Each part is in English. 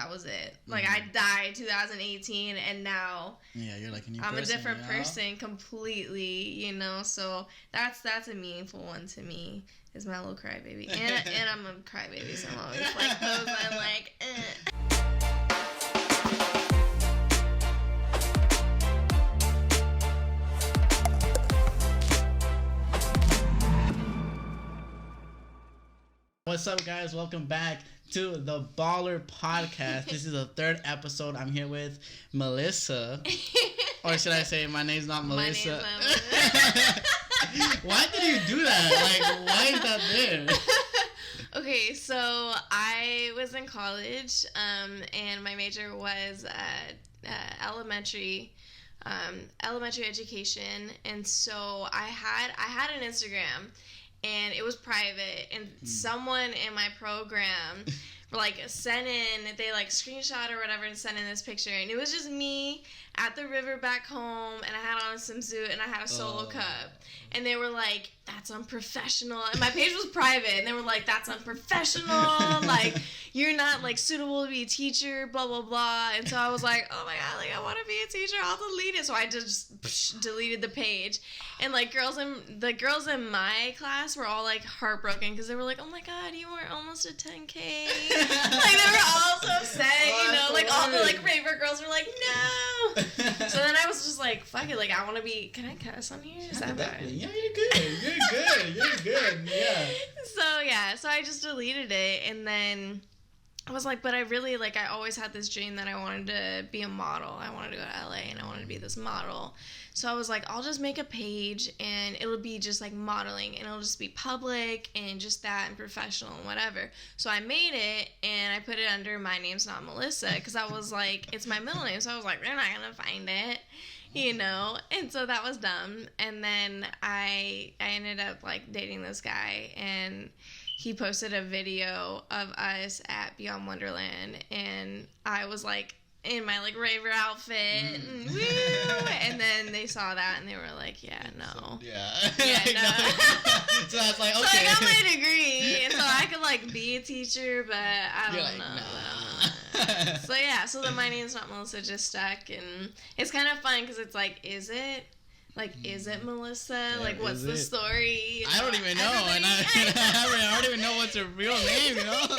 that was it. Like, I died 2018, and now you're like a new I'm person, a different person completely, you know. So that's a meaningful one to me. Is my little crybaby, and I'm a crybaby, so I'm always like those. I'm like, What's up, guys? Welcome back to the Baller Podcast. This is the third episode. I'm here with Melissa. Or should I say, my name's not Melissa? My name's not Melissa. Why did you do that? Like, why is that there? Okay, so I was in college, and my major was elementary education, and so I had an Instagram. And it was private, and someone in my program like sent in, they like screenshot or whatever and sent in this picture, and it was just me at the river back home, and I had on a swimsuit and I had a solo cup, and they were like, that's unprofessional, and my page was private, and they were like, that's unprofessional, like, you're not like suitable to be a teacher, blah blah blah. And so I was like, oh my god, like, I want to be a teacher, I'll delete it. So I just deleted the page, and like the girls in my class were all like heartbroken because they were like, oh my god, you were almost at 10K. Like, they were all so upset, you know, like all the like raver girls were like, no. So then I was just like, fuck it, like, I want to be, can I cuss on here? Is that bad? Yeah, you're good, yeah. So I just deleted it, and then I was like, but I really, like, I always had this dream that I wanted to be a model. I wanted to go to LA, and I wanted to be this model. So I was like, I'll just make a page, and it'll be just, like, modeling, and it'll just be public, and just that, and professional, and whatever. So I made it, and I put it under My Name's Not Melissa, because I was like, it's my middle name, so I was like, they're not gonna find it, you know? And so that was dumb. And then I ended up, like, dating this guy, and he posted a video of us at Beyond Wonderland, and I was, like, in my, like, raver outfit, and woo! And then they saw that, and they were like, yeah, no. Yeah, no. So I was like, okay. So I got my degree, and so I could, like, be a teacher, but I don't know. Nah. So, yeah, so then My Name's Not Melissa just stuck, and it's kind of fun, because it's like, is it? Like, is it Melissa? Yeah, like, what's the story? You know? I don't even know, and I don't even know what's her real name, you know?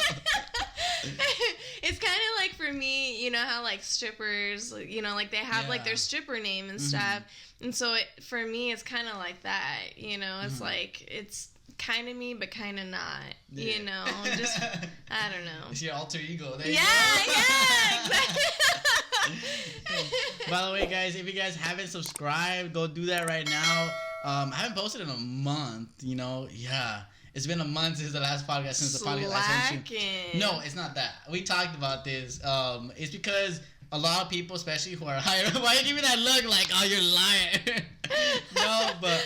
It's kind of like, for me, you know how, like, strippers, you know, like, they have, like, their stripper name and stuff, and so for me, it's kind of like that, you know? It's like, it's kind of me, but kind of not, you know? Just, I don't know. It's your alter ego. There yeah, exactly. By the way, guys, if you guys haven't subscribed, go do that right now. I haven't posted in a month, you know? Yeah. It's been a month since the last podcast, since the podcast I sent you. No, it's not that. We talked about this. It's because a lot of people, especially who are higher, why are you giving that look like, oh, you're lying? No, but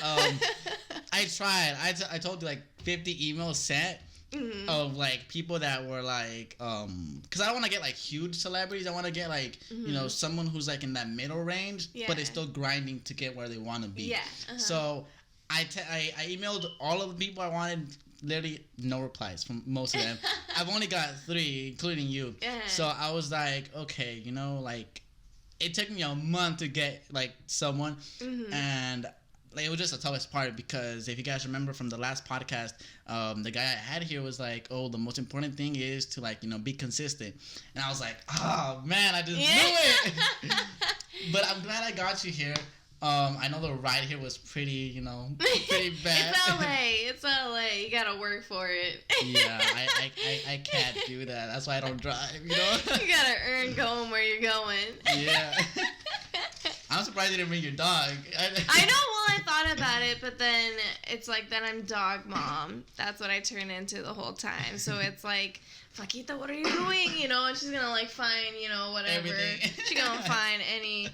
I tried. I told you, like, 50 emails sent. Of, like, people that were, like, because I don't want to get, like, huge celebrities. I want to get, like, you know, someone who's, like, in that middle range, but is still grinding to get where they want to be. Yeah. So I emailed all of the people I wanted. Literally no replies from most of them. I've only got 3, including you. So I was like, okay, you know, like, it took me a month to get, like, someone, and like, it was just the toughest part, because if you guys remember from the last podcast, the guy I had here was like, oh, the most important thing is to, like, you know, be consistent. And I was like, oh, man, I just knew it. But I'm glad I got you here. I know the ride here was pretty, you know, pretty bad. It's LA. You gotta work for it. Yeah, I can't do that. That's why I don't drive, you know? You gotta earn going where you're going. Yeah. I'm surprised you didn't bring your dog. I know, well, I thought about it, but then it's like, then I'm dog mom. That's what I turn into the whole time. So it's like, Flaquita, what are you doing? You know, and she's gonna, like, find, you know, whatever. Everything. She's gonna find any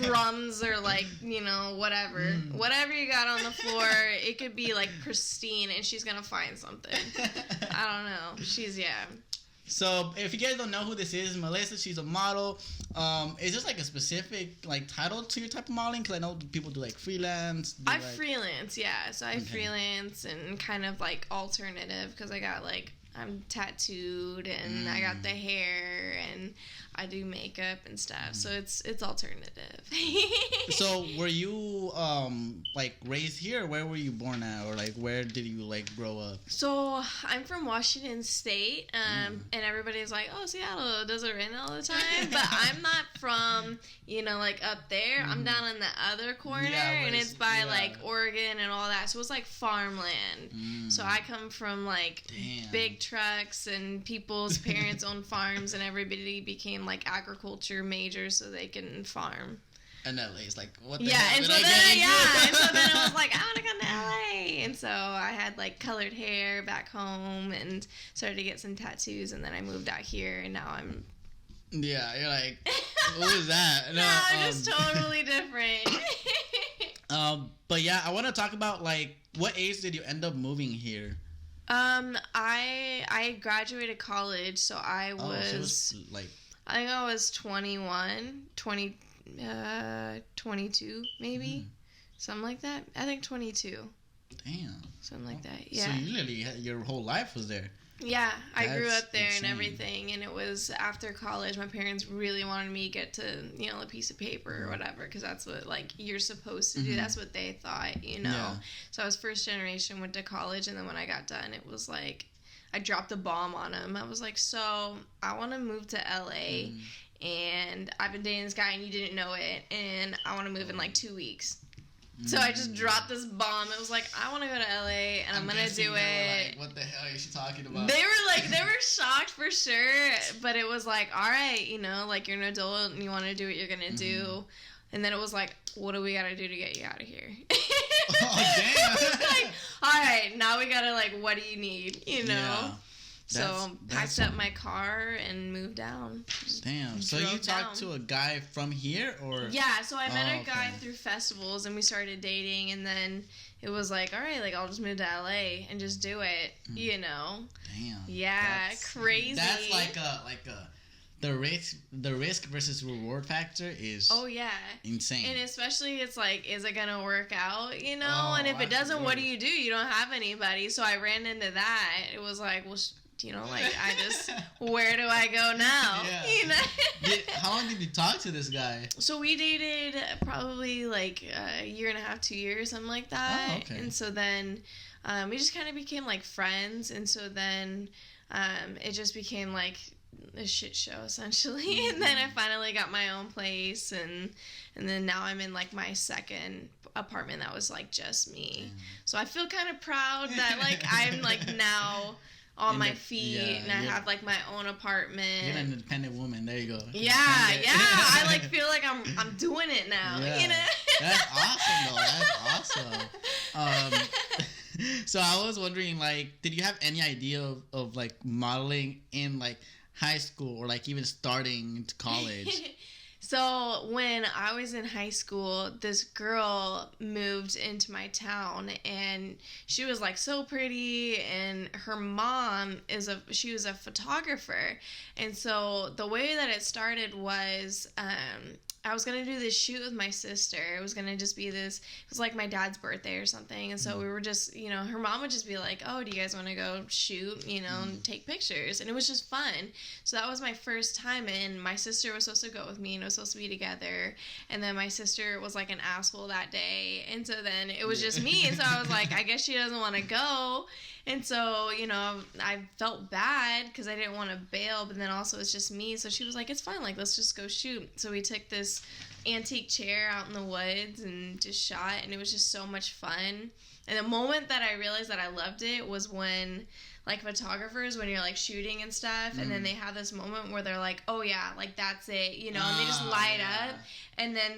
crumbs or, like, you know, whatever. Whatever you got on the floor, it could be, like, pristine, and she's gonna find something. I don't know. She's, yeah. So, if you guys don't know who this is, Melissa, she's a model. Is this, like, a specific, like, title to your type of modeling? Because I know people do, like, freelance. I freelance, yeah. So I freelance and kind of, like, alternative, because I got, like, I'm tattooed and I got the hair and I do makeup and stuff, so it's alternative. So were you like raised here, or where were you born at, or like where did you like grow up? So I'm from Washington State, and everybody's like, "Oh, Seattle, does it rain all the time?" But I'm not from, like up there. I'm down in the other corner, and it's by like Oregon and all that. So it's like farmland. So I come from like big trucks, and people's parents own farms, and everybody became like agriculture majors so they can farm. And LA's like, what the hell? And so then I was like, I want to come to LA. And so I had like colored hair back home and started to get some tattoos, and then I moved out here, and now I'm... Yeah, you're like, what was that? No, just totally different. But yeah, I want to talk about like, what age did you end up moving here? I graduated college, so I was... so it was like... I think I was 21, 22 maybe, something like that. I think 22. Damn. Something like that. Yeah. So you literally had, your whole life was there. Yeah, I grew up there and everything, and it was after college. My parents really wanted me to get to a piece of paper or whatever, because that's what like you're supposed to do. That's what they thought, Yeah. So I was first generation, went to college, and then when I got done, it was like I dropped a bomb on him. I was like, so I want to move to LA, and I've been dating this guy, and you didn't know it, and I want to move in like 2 weeks. So I just dropped this bomb. It was like, I want to go to LA, and I'm going to do it. Like, what the hell is she talking about? They were shocked for sure, but it was like, all right, like you're an adult and you want to do what you're going to do. And then it was like, what do we got to do to get you out of here? Oh, damn. Like, all right, now we got to like, what do you need, Yeah. So packed up my car and moved down. Damn. So you talked to a guy from here, or? Yeah. So I met a guy through festivals, and we started dating, and then it was like, all right, like I'll just move to LA and just do it. Damn. Yeah. Crazy. That's like the risk versus reward factor is insane. And especially it's like, is it gonna work out, and if it doesn't, what do? You don't have anybody. So I ran into that. It was like, well, I just, where do I go now? How long did you talk to this guy? So we dated probably like a year and a half, 2 years, something like that. Oh, okay. And so then we just kind of became like friends, and so then it just became like a shit show essentially. And then I finally got my own place, and then now I'm in like my second apartment that was like just me. So I feel kind of proud that like I'm like now on my feet, and I have like my own apartment. You're an independent woman. There you go. Yeah. I like feel like I'm doing it now. That's awesome though. That's awesome. So I was wondering, like, did you have any idea of like modeling in like high school, or like even starting into college? So when I was in high school, this girl moved into my town, and she was like so pretty, and her mom she was a photographer. And so the way that it started was I was going to do this shoot with my sister. It was going to just be this, it was like my dad's birthday or something. And so we were just, her mom would just be like, oh, do you guys want to go shoot, and take pictures? And it was just fun. So that was my first time, and my sister was supposed to go with me, and it was supposed to be together. And then my sister was like an asshole that day. And so then it was just me. And so I was like, I guess she doesn't want to go. And so, I felt bad because I didn't want to bail, but then also it's just me. So she was like, it's fine, like, let's just go shoot. So we took this antique chair out in the woods and just shot, and it was just so much fun. And the moment that I realized that I loved it was when, like, photographers, when you're, like, shooting and stuff, and then they have this moment where they're like, oh, yeah, like, that's it, and they just light up, and then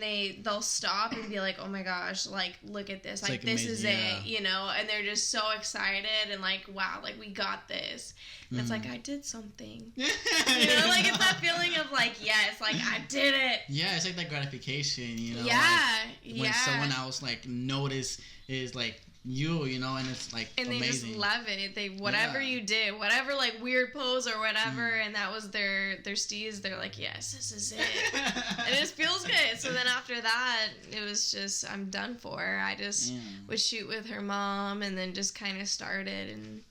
they'll stop and be like, oh, my gosh, like, look at this, like this is it, and they're just so excited and, like, wow, like, we got this. And it's like, I did something. Like, it's that feeling of, like, yes, like, I did it. Yeah, it's like that gratification, Yeah, like, when someone else, like, notice is, like, and it's like and amazing. They just love it. They whatever you did, whatever like weird pose or whatever, and that was their steez. They're like, yes, this is it, and it just feels good. So then after that, it was just I'm done for. I just would shoot with her mom, and then just kind of started, and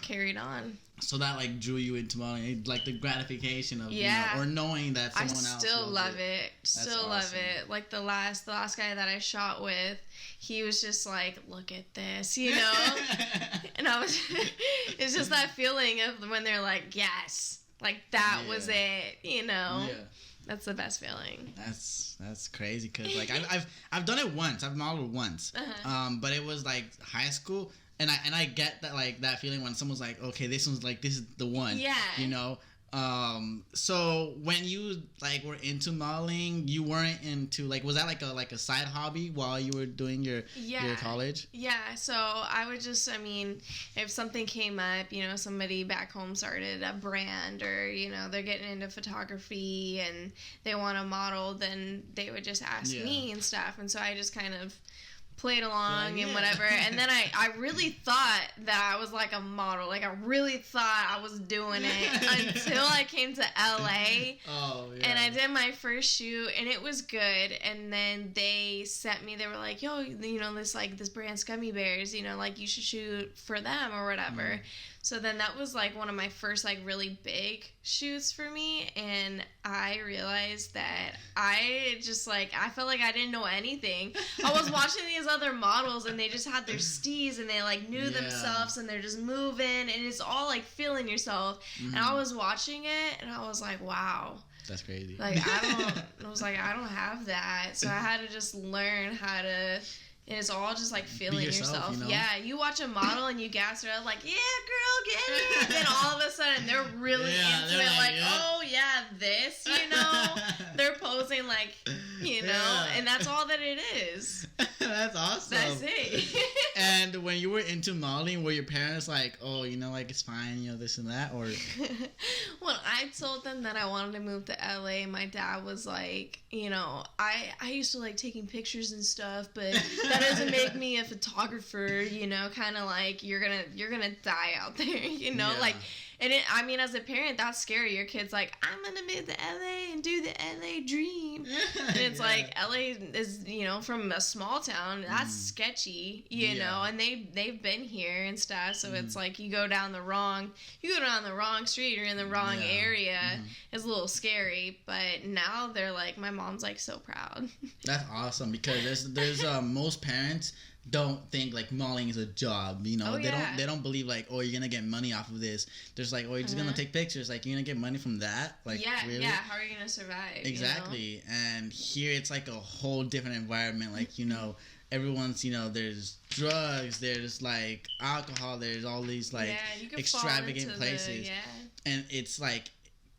carried on. So that like drew you into modeling, like the gratification of or knowing that someone else. I still love it. Still love it. Like the last guy that I shot with, he was just like, look at this, and I was, it's just that feeling of when they're like, yes, like that was it, Yeah. That's the best feeling. That's crazy because like I've done it once. I've modeled once, but it was like high school. And I get that like that feeling when someone's like, okay, this is the one. Yeah. So when you like were into modeling, you weren't into like, was that like a side hobby while you were doing your college? Yeah. So I would just, if something came up, somebody back home started a brand or, they're getting into photography and they want to model, then they would just ask me and stuff. And so I just kind of played along and whatever, and then I really thought that I was like a model, like I really thought I was doing it until I came to LA. And I did my first shoot and it was good, and then they were like, yo, this brand's gummy bears, like you should shoot for them or whatever. So then that was like one of my first like really big shoots for me, and I realized that I just like, I felt like I didn't know anything. I was watching these other models and they just had their steez and they like knew themselves and they're just moving and it's all like feeling yourself. And I was watching it and I was like, wow. That's crazy. Like I don't have that. So I had to just learn how to. And it's all just like feeling yourself. Yeah, you watch a model and you gas her up like, yeah, girl, get it. And then all of a sudden they're really into it, like, oh yeah, this, they're posing like, and that's all that it is. That's awesome. That's it. And when you were into modeling, were your parents like, oh, like it's fine, this and that, or? When I told them that I wanted to move to LA, my dad was like, I used to like taking pictures and stuff, but that doesn't make me a photographer, kind of like you're gonna die out there, like. And as a parent, that's scary. Your kid's like, I'm gonna move to LA and do the LA dream. And it's like, LA is, from a small town. That's sketchy, know. And they've been here and stuff. So it's like you go down the wrong street or in the wrong area. It's a little scary. But now they're like, my mom's like so proud. That's awesome because there's most parents don't think like modeling is a job, they don't believe like, oh, you're gonna get money off of this. There's like, oh, you're just gonna take pictures, like you're gonna get money from that, like really? How are you gonna survive? Exactly. And here it's like a whole different environment, like everyone's there's drugs, there's like alcohol, there's all these like extravagant places, and it's like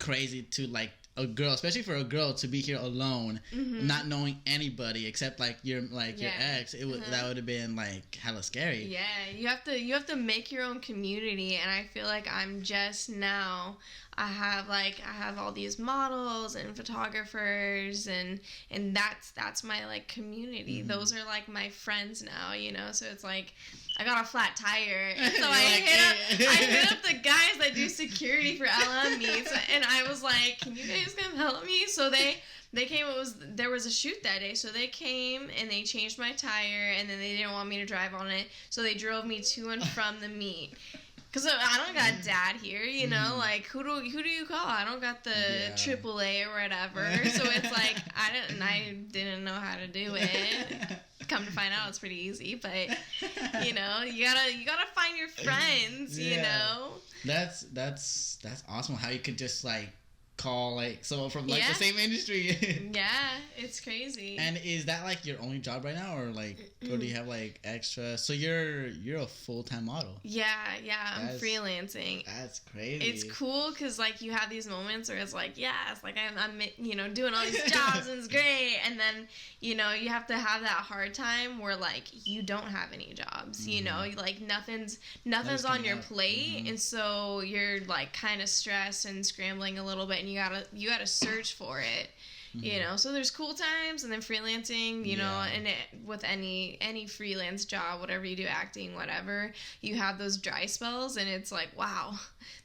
crazy to like a girl, especially for a girl, to be here alone, not knowing anybody except like your ex. It would that would have been like hella scary. Yeah, you have to make your own community, and I feel like I'm just now. I have all these models and photographers and that's my like community. Those are like my friends now, so it's like I got a flat tire, so I hit up the guys that do security for LM meets, and I was like, can you guys come help me? So they came. There was a shoot that day, so they came and they changed my tire, and then they didn't want me to drive on it, so they drove me to and from the meet. Cause I don't got dad here, like who do you call? I don't got the AAA or whatever, so it's like I didn't know how to do it. Come to find out, it's pretty easy, but you gotta find your friends, That's awesome. How you could just like call like someone from like the same industry. Yeah, it's crazy. And is that like your only job right now, or like, or do you have like extra? So you're a full-time model. Yeah, I'm freelancing. That's crazy. It's cool because like you have these moments where it's like, it's like I'm doing all these jobs and it's great, and then you have to have that hard time where like you don't have any jobs, like nothing's on your plate, and so you're like kind of stressed and scrambling a little bit, and you gotta search for it. So there's cool times and then freelancing, and with any freelance job, whatever you do, acting, whatever, you have those dry spells and it's like, wow,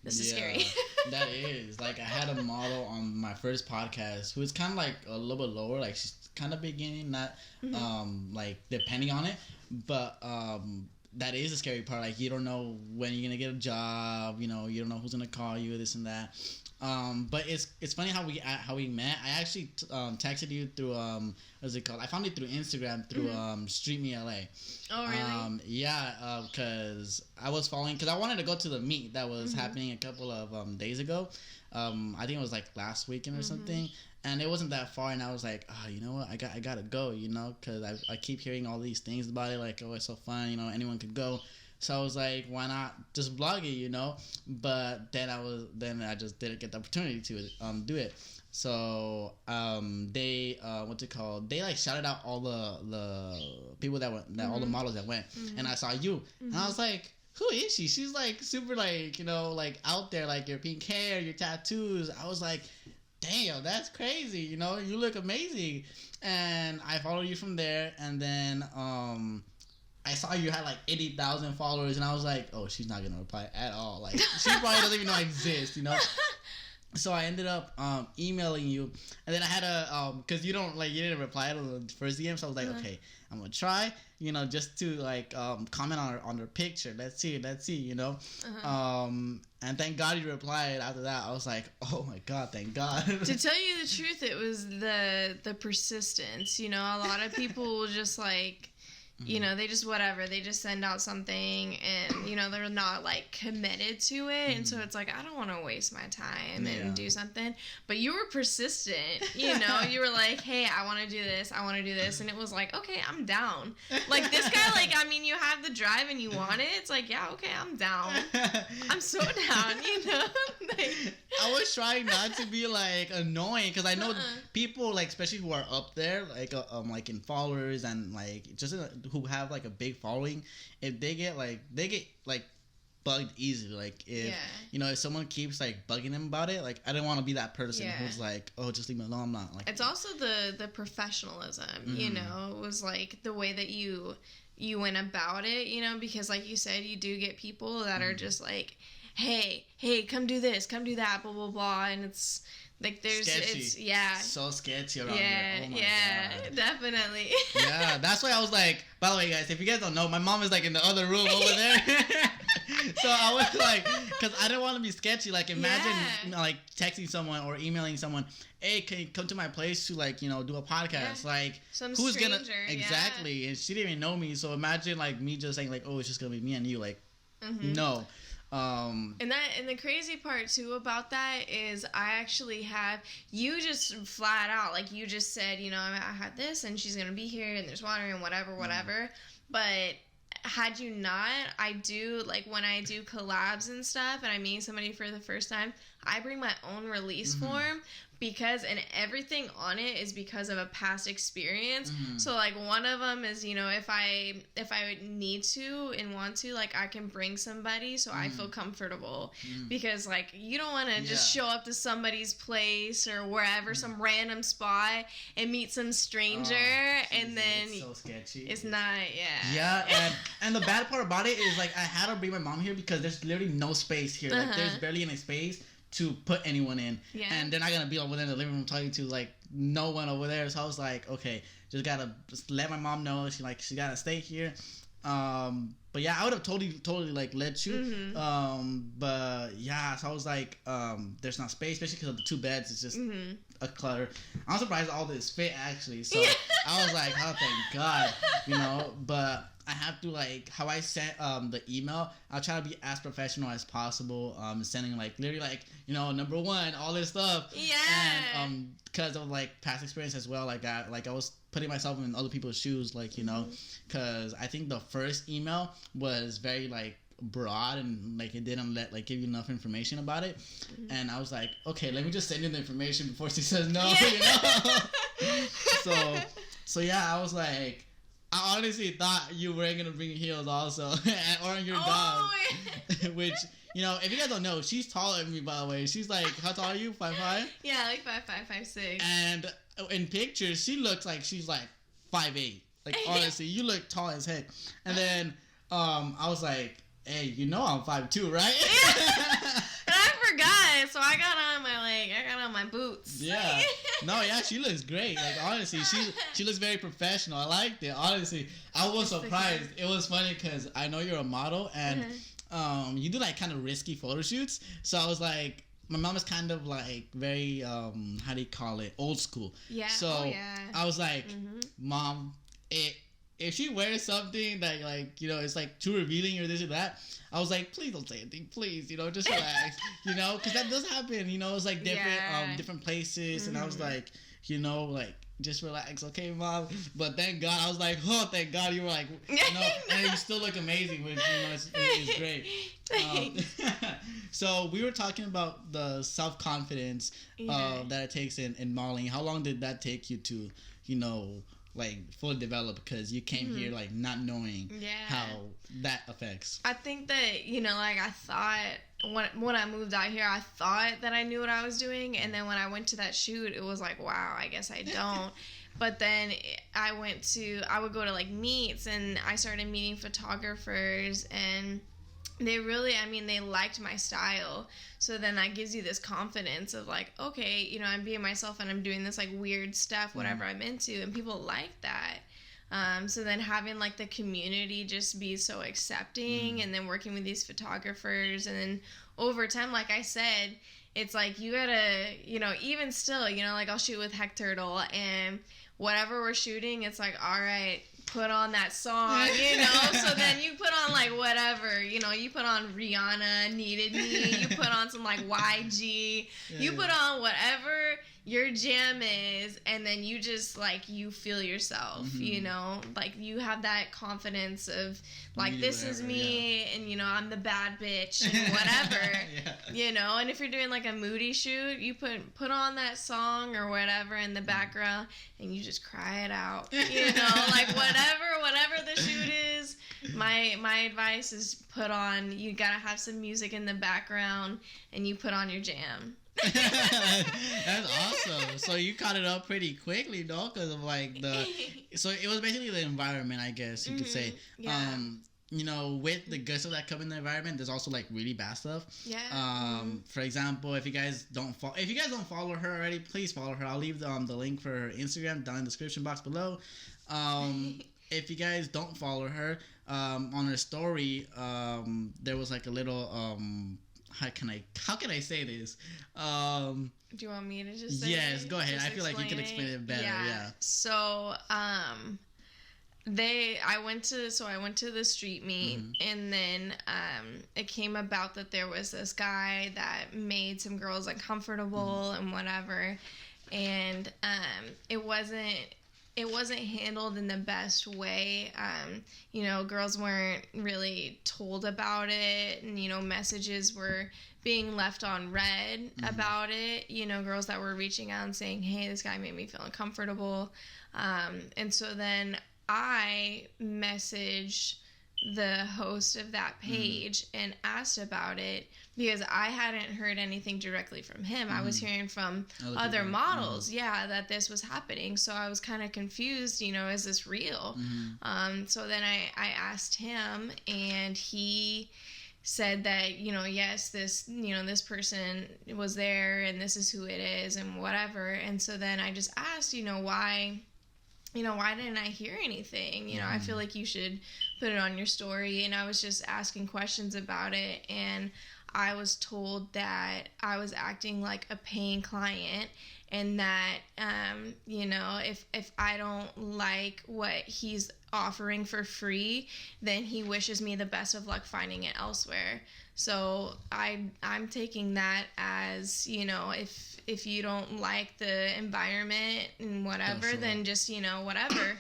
this is scary. That is. Like I had a model on my first podcast who was kind of like a little bit lower, like she's kind of beginning, not like depending on it, but that is the scary part. Like, you don't know when you're gonna get a job. You know, you don't know who's gonna call you, this and that. But it's funny how we met. I actually texted you through what's it called? I found it through Instagram through Street Me LA. Oh really? Yeah, because I was following, because I wanted to go to the meet that was happening a couple of days ago. I think it was like last weekend or something, and it wasn't that far. And I was like, oh, you know what? I gotta go, you know, because I keep hearing all these things about it, like, oh, it's so fun, you know, anyone could go. So I was like, why not just blog it, you know? But then I just didn't get the opportunity to do it. So they what's it called? They like shouted out all the people that went, all the models that went, and I saw you, and I was like, who is she? She's like super, like, you know, like out there, like your pink hair, your tattoos. I was like, damn, that's crazy, you know, you look amazing. And I followed you from there, and then I saw you had like 80,000 followers, and I was like, oh, she's not gonna reply at all. Like, she probably doesn't even know I exist, you know. So I ended up emailing you, and then I had a because you didn't reply to the first DM, so I was like, okay, I'm gonna try, you know, just to like comment on her picture. Let's see, you know. And thank God you replied. After that, I was like, oh my God, thank God. To tell you the truth, it was the persistence. You know, a lot of people will just like, you know, they just whatever, they just send out something, and you know, they're not like committed to it, and so it's like, I don't want to waste my time and do something. But you were persistent, you know. You were like, hey, I want to do this, and it was like, okay, I'm down. Like, this guy, like, I mean, you have the drive and you want it, it's like, yeah, okay, I'm down. I'm so down, you know. Like, I was trying not to be like annoying, because I know people, like, especially who are up there, like in followers, and like just who have like a big following, if they get bugged easily, like if you know, if someone keeps like bugging them about it, like I don't want to be that person who's like, oh, just leave me alone. I'm not like. It's also the professionalism, you know. It was like the way that you went about it, you know, because like you said, you do get people that are just like, hey, come do this, come do that, blah blah blah, and it's like there's sketchy. It's so sketchy around there. Oh my God. Definitely. Yeah, that's why I was like, by the way, guys, if you guys don't know, my mom is like in the other room over there. So I was like, because I didn't want to be sketchy. Like, imagine like texting someone or emailing someone, hey, can you come to my place to, like, you know, do a podcast? Like, who's stranger, gonna exactly? And she didn't even know me, so imagine like me just saying like, oh, it's just gonna be me and you. Like, no. And the crazy part too about that is I actually have you just flat out, like, you just said, you know, I had this and she's gonna be here and there's water and whatever. But had you not, I do, like, when I do collabs and stuff and I meet somebody for the first time, I bring my own release form, because, and everything on it is because of a past experience. So like one of them is, you know, if I need to and want to, like, I can bring somebody so I feel comfortable, because like you don't want to just show up to somebody's place or wherever, some random spot, and meet some stranger and then it's so sketchy. It's not. And the bad part about it is, like, I had to bring my mom here because there's literally no space here. Like, there's barely any space to put anyone in, and they're not gonna be over there in the living room talking to, like, no one over there. So I was like, okay, just let my mom know she gotta stay here. But yeah, I would have totally like let you. But yeah, so I was like, there's not space, especially because of the two beds. It's just a clutter. I'm surprised all this fit actually. So I was like, oh, thank God, you know. But I have to, like, how I sent the email, I'll try to be as professional as possible, sending, like, literally, like, you know, number one, all this stuff. And because of, like, past experience as well, like I was putting myself in other people's shoes, like, you know, because I think the first email was very, like, broad, and like it didn't give you enough information about it, and I was like, okay, let me just send you the information before she says no. You know. so yeah, I was like, I honestly thought you were gonna bring heels also, or your dog. Which, you know, if you guys don't know, she's taller than me, by the way. She's like, how tall are you? 5'5"? Yeah, like 5'5", 5'6". And in pictures, she looks like she's like 5'8". Like, honestly, you look tall as heck. And then I was like, hey, you know I'm 5'2", right? And I forgot, so I got on my boots. Yeah. No, yeah, she looks great. Like, honestly, she looks very professional. I liked it. Honestly, I was surprised. It was funny because I know you're a model and you do like kind of risky photo shoots. So I was like, my mom is kind of like very how do you call it, old school. Yeah. So I was like, Mom, if she wears something that like, you know, it's like too revealing or this or that, I was like, please don't say anything, please, you know, just relax, you know, because that does happen, you know. It's like different places, and I was like, you know, like, just relax, okay, Mom. But thank God, I was like, oh, thank God, you were like, you know, and you still look amazing, which, you know, it's great. So we were talking about the self-confidence that it takes in modeling. How long did that take you to, you know, like fully develop, because you came here like not knowing how that affects? I think that, you know, like I thought when I moved out here, I thought that I knew what I was doing, and then when I went to that shoot, it was like, wow, I guess I don't. But then I would go to like meets, and I started meeting photographers, and they really, I mean, they liked my style. So then that gives you this confidence of like, okay, you know, I'm being myself and I'm doing this like weird stuff, whatever I'm into, and people like that. So then having like the community just be so accepting, and then working with these photographers, and then over time, like I said, it's like you gotta, you know, even still, you know, like I'll shoot with Heck Turtle, and whatever we're shooting, it's like, all right, put on that song, you know. So then you put on like whatever, you know, you put on Rihanna, Needed Me, you put on some like YG, you put on whatever your jam is, and then you just like, you feel yourself, you know, like you have that confidence of like, this is me, and you know, I'm the bad bitch and whatever, you know. And if you're doing like a moody shoot, you put on that song or whatever in the background, and you just cry it out, you know, like whatever the shoot is. My advice is you gotta have some music in the background, and you put on your jam. That's awesome. So you caught it up pretty quickly, though, because of like so it was basically the environment, I guess you could say. You know, with the good stuff that come in the environment, there's also like really bad stuff. For example, if you guys don't follow her already, please follow her. I'll leave the link for her Instagram down in the description box below. If you guys don't follow her, on her story, there was like a little how can I say this? Do you want me to just say yes, go ahead. I feel like you can explain it better. Yeah. So, I went to the street meet, and then it came about that there was this guy that made some girls uncomfortable and whatever, and it wasn't handled in the best way. You know, girls weren't really told about it, and, you know, messages were being left on read about it. You know, girls that were reaching out and saying, hey, this guy made me feel uncomfortable. And so then I messaged the host of that page and asked about it, because I hadn't heard anything directly from him. I was hearing from other models, that this was happening. So I was kind of confused, you know, is this real? So then I asked him, and he said that, you know, yes, this person was there, and this is who it is, and whatever. And so then I just asked, why didn't I hear anything? I feel like you should put it on your story. And I was just asking questions about it, and I was told that I was acting like a paying client, and that, if I don't like what he's offering for free, then he wishes me the best of luck finding it elsewhere. So I'm taking that as, if you don't like the environment and whatever, then just, whatever.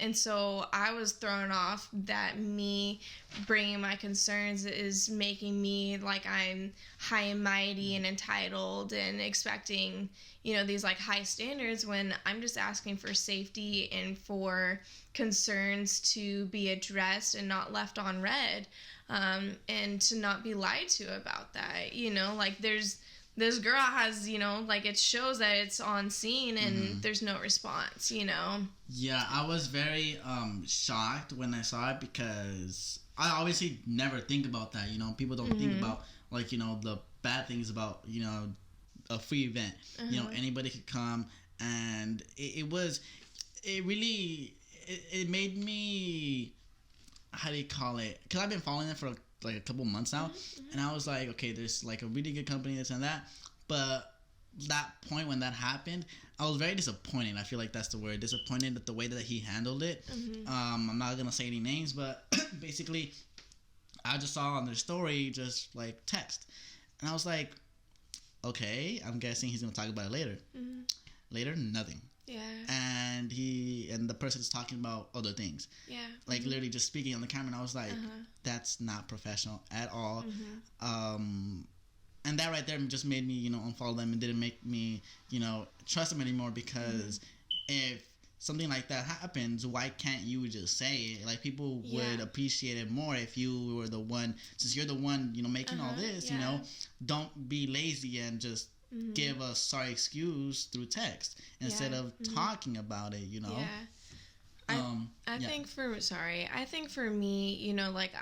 And so I was thrown off that me bringing my concerns is making me like I'm high and mighty and entitled and expecting, these like high standards, when I'm just asking for safety and for concerns to be addressed and not left on read, and to not be lied to about that. Like this girl has, it shows that it's on scene, and there's no response, Yeah, I was very shocked when I saw it, because I obviously never think about that, people don't think about, like, the bad things about, a free event. You know, anybody could come, and it made me, how do you call it? Because I've been following it for like a couple months now, and I was like, okay, there's like a really good company, this and that, but that point when that happened, I was very disappointed. I feel like that's the word, disappointed at the way that he handled it. I'm not gonna say any names, but basically, I just saw on their story just like text, and I was like, okay, I'm guessing he's gonna talk about it later. Later, nothing. Yeah. And the person's talking about other things. Yeah. Like literally just speaking on the camera, and I was like, that's not professional at all. And that right there just made me, you know, unfollow them, and didn't make me, you know, trust them anymore, because if something like that happens, why can't you just say it? Like, people would appreciate it more if you were the one, since you're the one, you know, making all this, you know, don't be lazy and just give a sorry excuse through text instead of talking about it, you know? I think for me, you know, like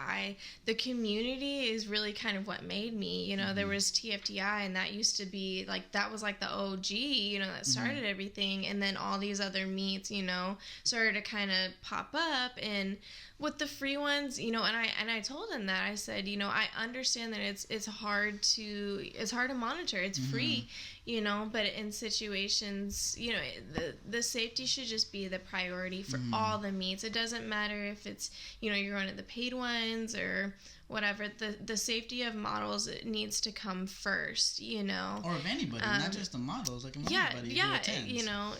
the community is really kind of what made me, you know, there was TFTI, and that used to be like, that was like the OG, you know, that started everything. And then all these other meets, you know, started to kind of pop up. And with the free ones, you know, and I told him that, I said, you know, I understand that it's hard to monitor. It's free, you know, but in situations, you know, the safety should just be the priority for all the meets. It doesn't matter if it's, you know, you're going to the paid ones or whatever. The safety of models, it needs to come first, you know. Or of anybody, not just the models, like anybody who attends. You know,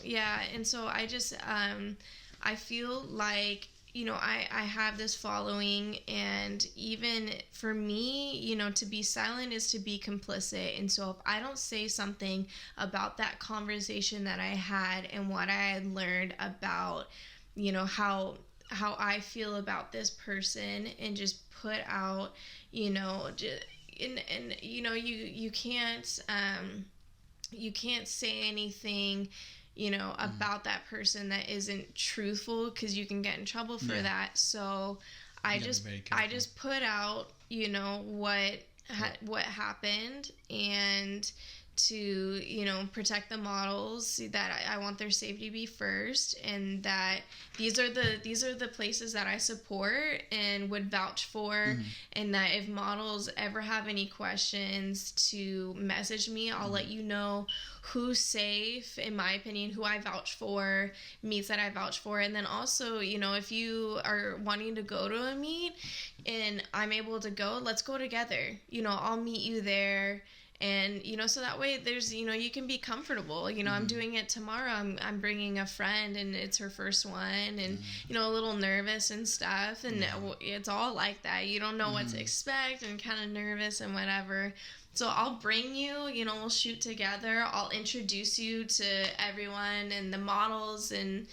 and so I just I feel like, you know, I have this following, and even for me, you know, to be silent is to be complicit. And so if I don't say something about that conversation that I had and what I had learned about, you know, how I feel about this person, and just put out, you know, and you know, you can't say anything, you know, about that person that isn't truthful, because you can get in trouble for that. So I just put out, you know, what happened, and to, you know, protect the models, that I want their safety to be first, and that these are the places that I support and would vouch for, and that if models ever have any questions, to message me. I'll let you know who's safe, in my opinion, who I vouch for, meets that I vouch for. And then also, you know, if you are wanting to go to a meet and I'm able to go, let's go together. You know, I'll meet you there. And, you know, so that way there's, you know, you can be comfortable. You know, I'm doing it tomorrow. I'm bringing a friend, and it's her first one, and, you know, a little nervous and stuff. And it's all like that. You don't know what to expect, and kind of nervous and whatever. So I'll bring you, you know, we'll shoot together. I'll introduce you to everyone and the models, and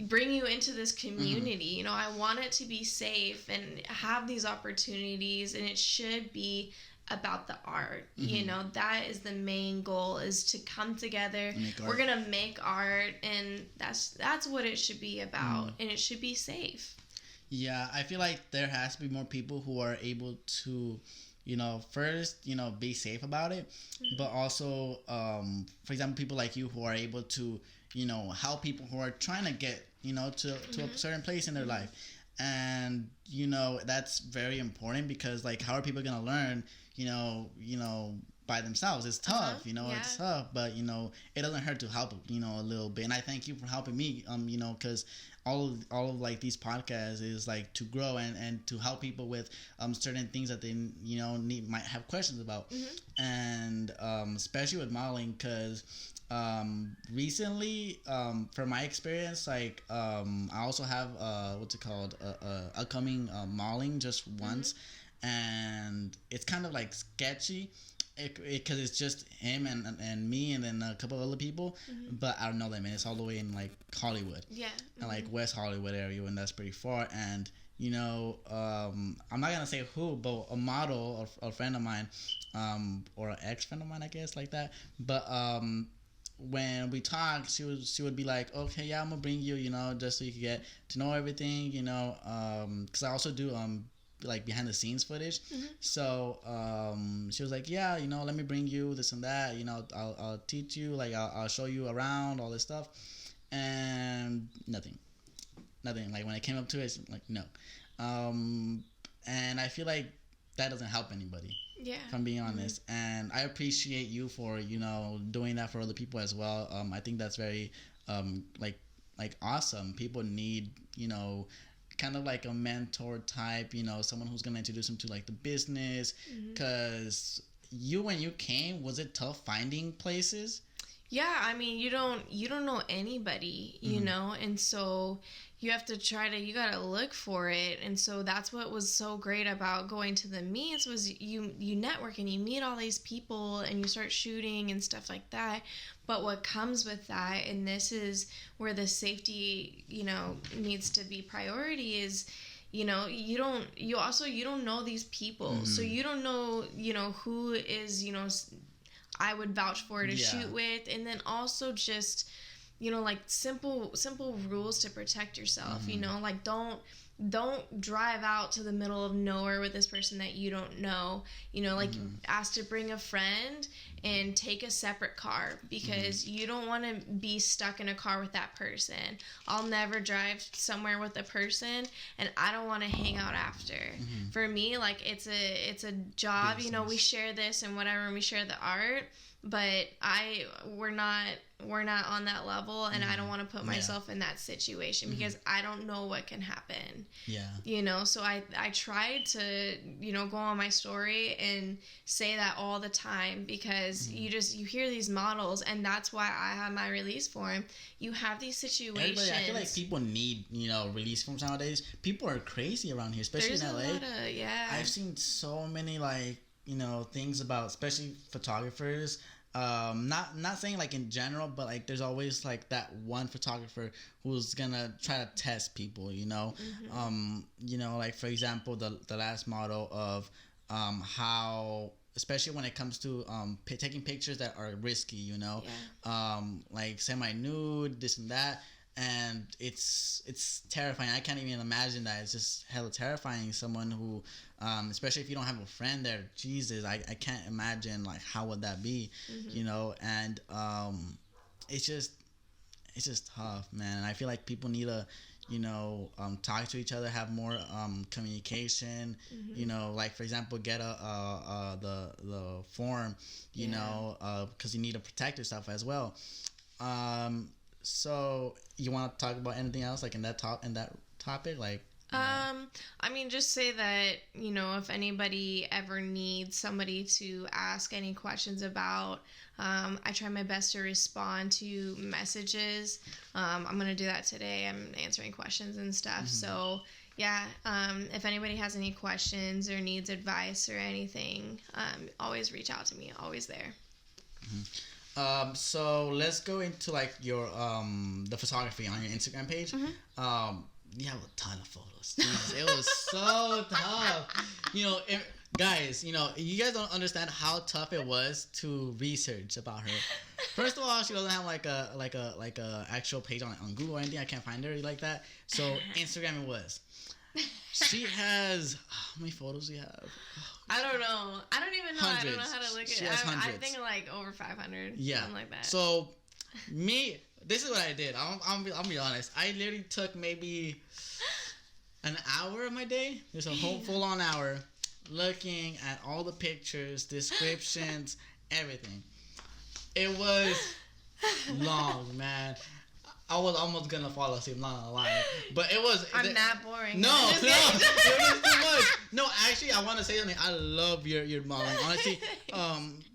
bring you into this community. You know, I want it to be safe and have these opportunities, and it should be about the art. You know, that is the main goal, is to come together. We're gonna make art, and that's what it should be about. And it should be safe. Yeah, I feel like there has to be more people who are able to, you know, first, you know, be safe about it, but also, for example, people like you who are able to, you know, help people who are trying to get, you know, to a certain place in their life. And, you know, that's very important, because, like, how are people going to learn, you know, by themselves? It's tough, you know, it's tough, but, you know, it doesn't hurt to help, you know, a little bit. And I thank you for helping me, you know, because all of like these podcasts is like to grow and to help people with certain things that they, you know, might have questions about. And especially with modeling, because recently, from my experience, like I also have what's it called, upcoming modeling just once, and it's kind of like sketchy, because it's just him and me, and then a couple of other people, but I don't know them, and it's all the way in like Hollywood, and like West Hollywood area, and that's pretty far. And, you know, I'm not gonna say who, but a model, a friend of mine, or an ex-friend of mine, I guess, like that, but when we talk, she would be like, okay, yeah, I'm gonna bring you, you know, just so you can get to know everything, you know, because I also do like behind the scenes footage. So she was like, yeah, you know, let me bring you this and that, you know, I'll teach you, like I'll show you around all this stuff. And nothing. Like when I came up to it, it's like no. And I feel like that doesn't help anybody. Yeah. If I'm being honest. And I appreciate you for, you know, doing that for other people as well. I think that's very like awesome. People need, you know, kind of like a mentor type, you know, someone who's gonna introduce them to like the business. Because when you came, was it tough finding places? Yeah, I mean, you don't know anybody, you know, and so you have to you gotta look for it. And so that's what was so great about going to the meets was you network and you meet all these people and you start shooting and stuff like that. But what comes with that, and this is where the safety, you know, needs to be priority, is, you know, you don't know these people. So you don't know, you know, who is, you know, I would vouch for to shoot with. And then also just, you know, like simple rules to protect yourself, you know, like don't drive out to the middle of nowhere with this person that you don't know, you know, like ask to bring a friend and take a separate car, because you don't want to be stuck in a car with that person. I'll never drive somewhere with a person and I don't want to hang out after. For me, like it's a job, business. You know, we share this and whatever, and we share the art, but we're not on that level, and I don't want to put myself in that situation because I don't know what can happen. Yeah. You know, so I tried to, you know, go on my story and say that all the time, because you hear these models, and that's why I have my release form. You have these situations. Everybody, I feel like people need, you know, release forms nowadays. People are crazy around here, especially in LA. I've seen so many, like, you know, things about, especially photographers. Not saying like in general, but like there's always like that one photographer who's gonna try to test people, you know. You know, like for example, the last model of how, especially when it comes to taking pictures that are risky, you know, like semi-nude, this and that. And it's terrifying. I can't even imagine that. It's just hella terrifying. Someone who, especially if you don't have a friend there, Jesus, I can't imagine like how would that be, you know. And it's just tough, man. And I feel like people need to, you know, talk to each other, have more communication. You know, like for example, get the form, you know, because you need to protect yourself as well. So you want to talk about anything else like in that topic, like? I mean, just say that, you know, if anybody ever needs somebody to ask any questions about, I try my best to respond to messages. I'm going to do that today. I'm answering questions and stuff. So yeah, if anybody has any questions or needs advice or anything, always reach out to me. Always there. So let's go into like your the photography on your Instagram page. You have a ton of photos. Jesus, it was so tough. You know, guys, you know, you guys don't understand how tough it was to research about her. First of all, she doesn't have like a actual page on Google or anything. I can't find her like that. So Instagram it was. She has, how many photos do you have? I don't know. I don't even know. Hundreds. I don't know how to look at it. She has hundreds. I think like over 500. Yeah. Something like that. So, this is what I did. I'll be honest. I literally took maybe an hour of my day. Just a whole full-on hour looking at all the pictures, descriptions, everything. It was long, man. I was almost gonna fall asleep, not gonna lie. But it was. I'm not boring. No, it was too much. No, actually, I want to say something. I love your modeling. Honestly,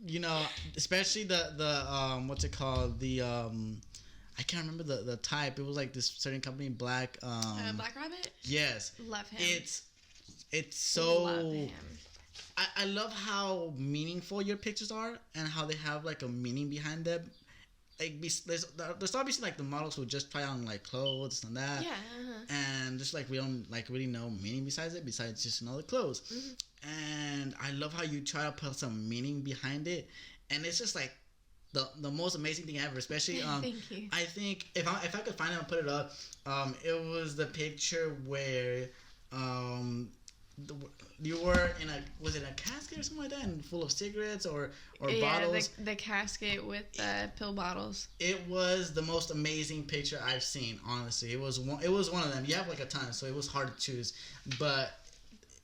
you know, especially the what's it called? The I can't remember the type. It was like this certain company, Black. Black Rabbit. Yes. Love him. It's so. Love him. I love how meaningful your pictures are and how they have like a meaning behind them. Like there's obviously like the models who just try on like clothes and that, and just like we don't like really know meaning besides just the clothes. And I love how you try to put some meaning behind it, and it's just like the most amazing thing ever. Especially Thank you. I think if I could find it and put it up, it was the picture where you were in a casket or something like that, and full of cigarettes or bottles. The casket with the pill bottles. It was the most amazing picture I've seen. Honestly, it was one of them. You have like a ton, so it was hard to choose. But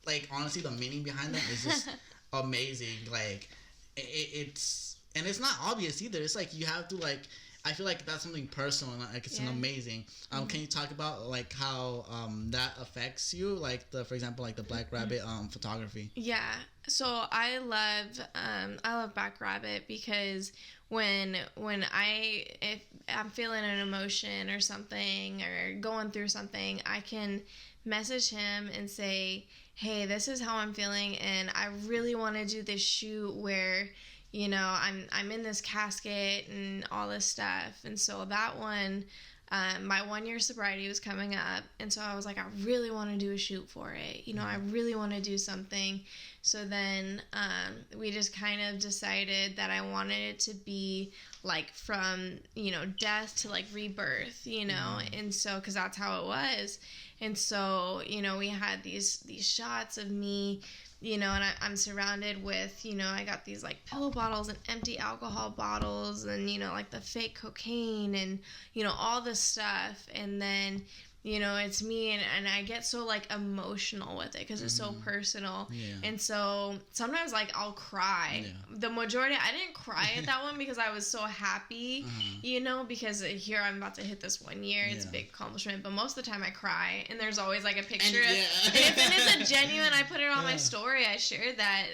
like honestly, the meaning behind them is just amazing. Like it's not obvious either. It's like you have to like. I feel like that's something personal, and like it's an amazing. Can you talk about like how that affects you, like for example, like the Black Rabbit photography? Yeah, so I love Black Rabbit because if I'm feeling an emotion or something or going through something, I can message him and say, hey, this is how I'm feeling, and I really want to do this shoot where, you know, I'm in this casket and all this stuff. And so that one, my 1 year sobriety was coming up. And so I was like, I really want to do a shoot for it. You know, I really want to do something. So then we just kind of decided that I wanted it to be like from, you know, death to like rebirth, you know. And so, because that's how it was. And so, you know, we had these shots of me, you know, and I'm surrounded with, you know, I got these like pill bottles and empty alcohol bottles and, you know, like the fake cocaine and, you know, all this stuff. And then, you know, it's me, and I get so like emotional with it because it's so personal. And so sometimes like I'll cry. The majority, I didn't cry at that one because I was so happy, you know, because here I'm about to hit this 1 year. It's a big accomplishment, but most of the time I cry, and there's always like a picture and if it's a genuine, I put it on my story. I shared that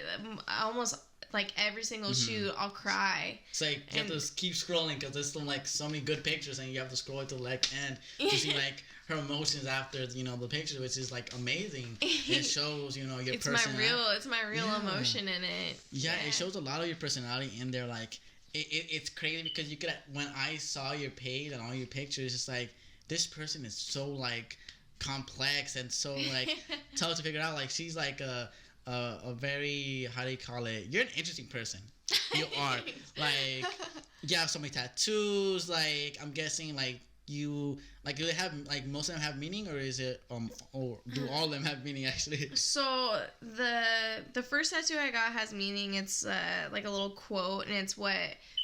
almost like every single shoot, I'll cry. It's like you have to keep scrolling because there's like so many good pictures, and you have to scroll to the end to see like her emotions after, you know, the picture, which is like amazing. It shows, you know, your personality. It's my real emotion in it. It shows a lot of your personality in there. Like it's crazy because you could, when I saw your page and all your pictures, it's like this person is so like complex and so like tough to figure out. Like she's like a very, how do you call it? You're an interesting person. You are. Like you have so many tattoos. Like I'm guessing like you like, do they have like most of them have meaning, or is it or do all of them have meaning actually? So the first tattoo I got has meaning. It's like a little quote, and it's what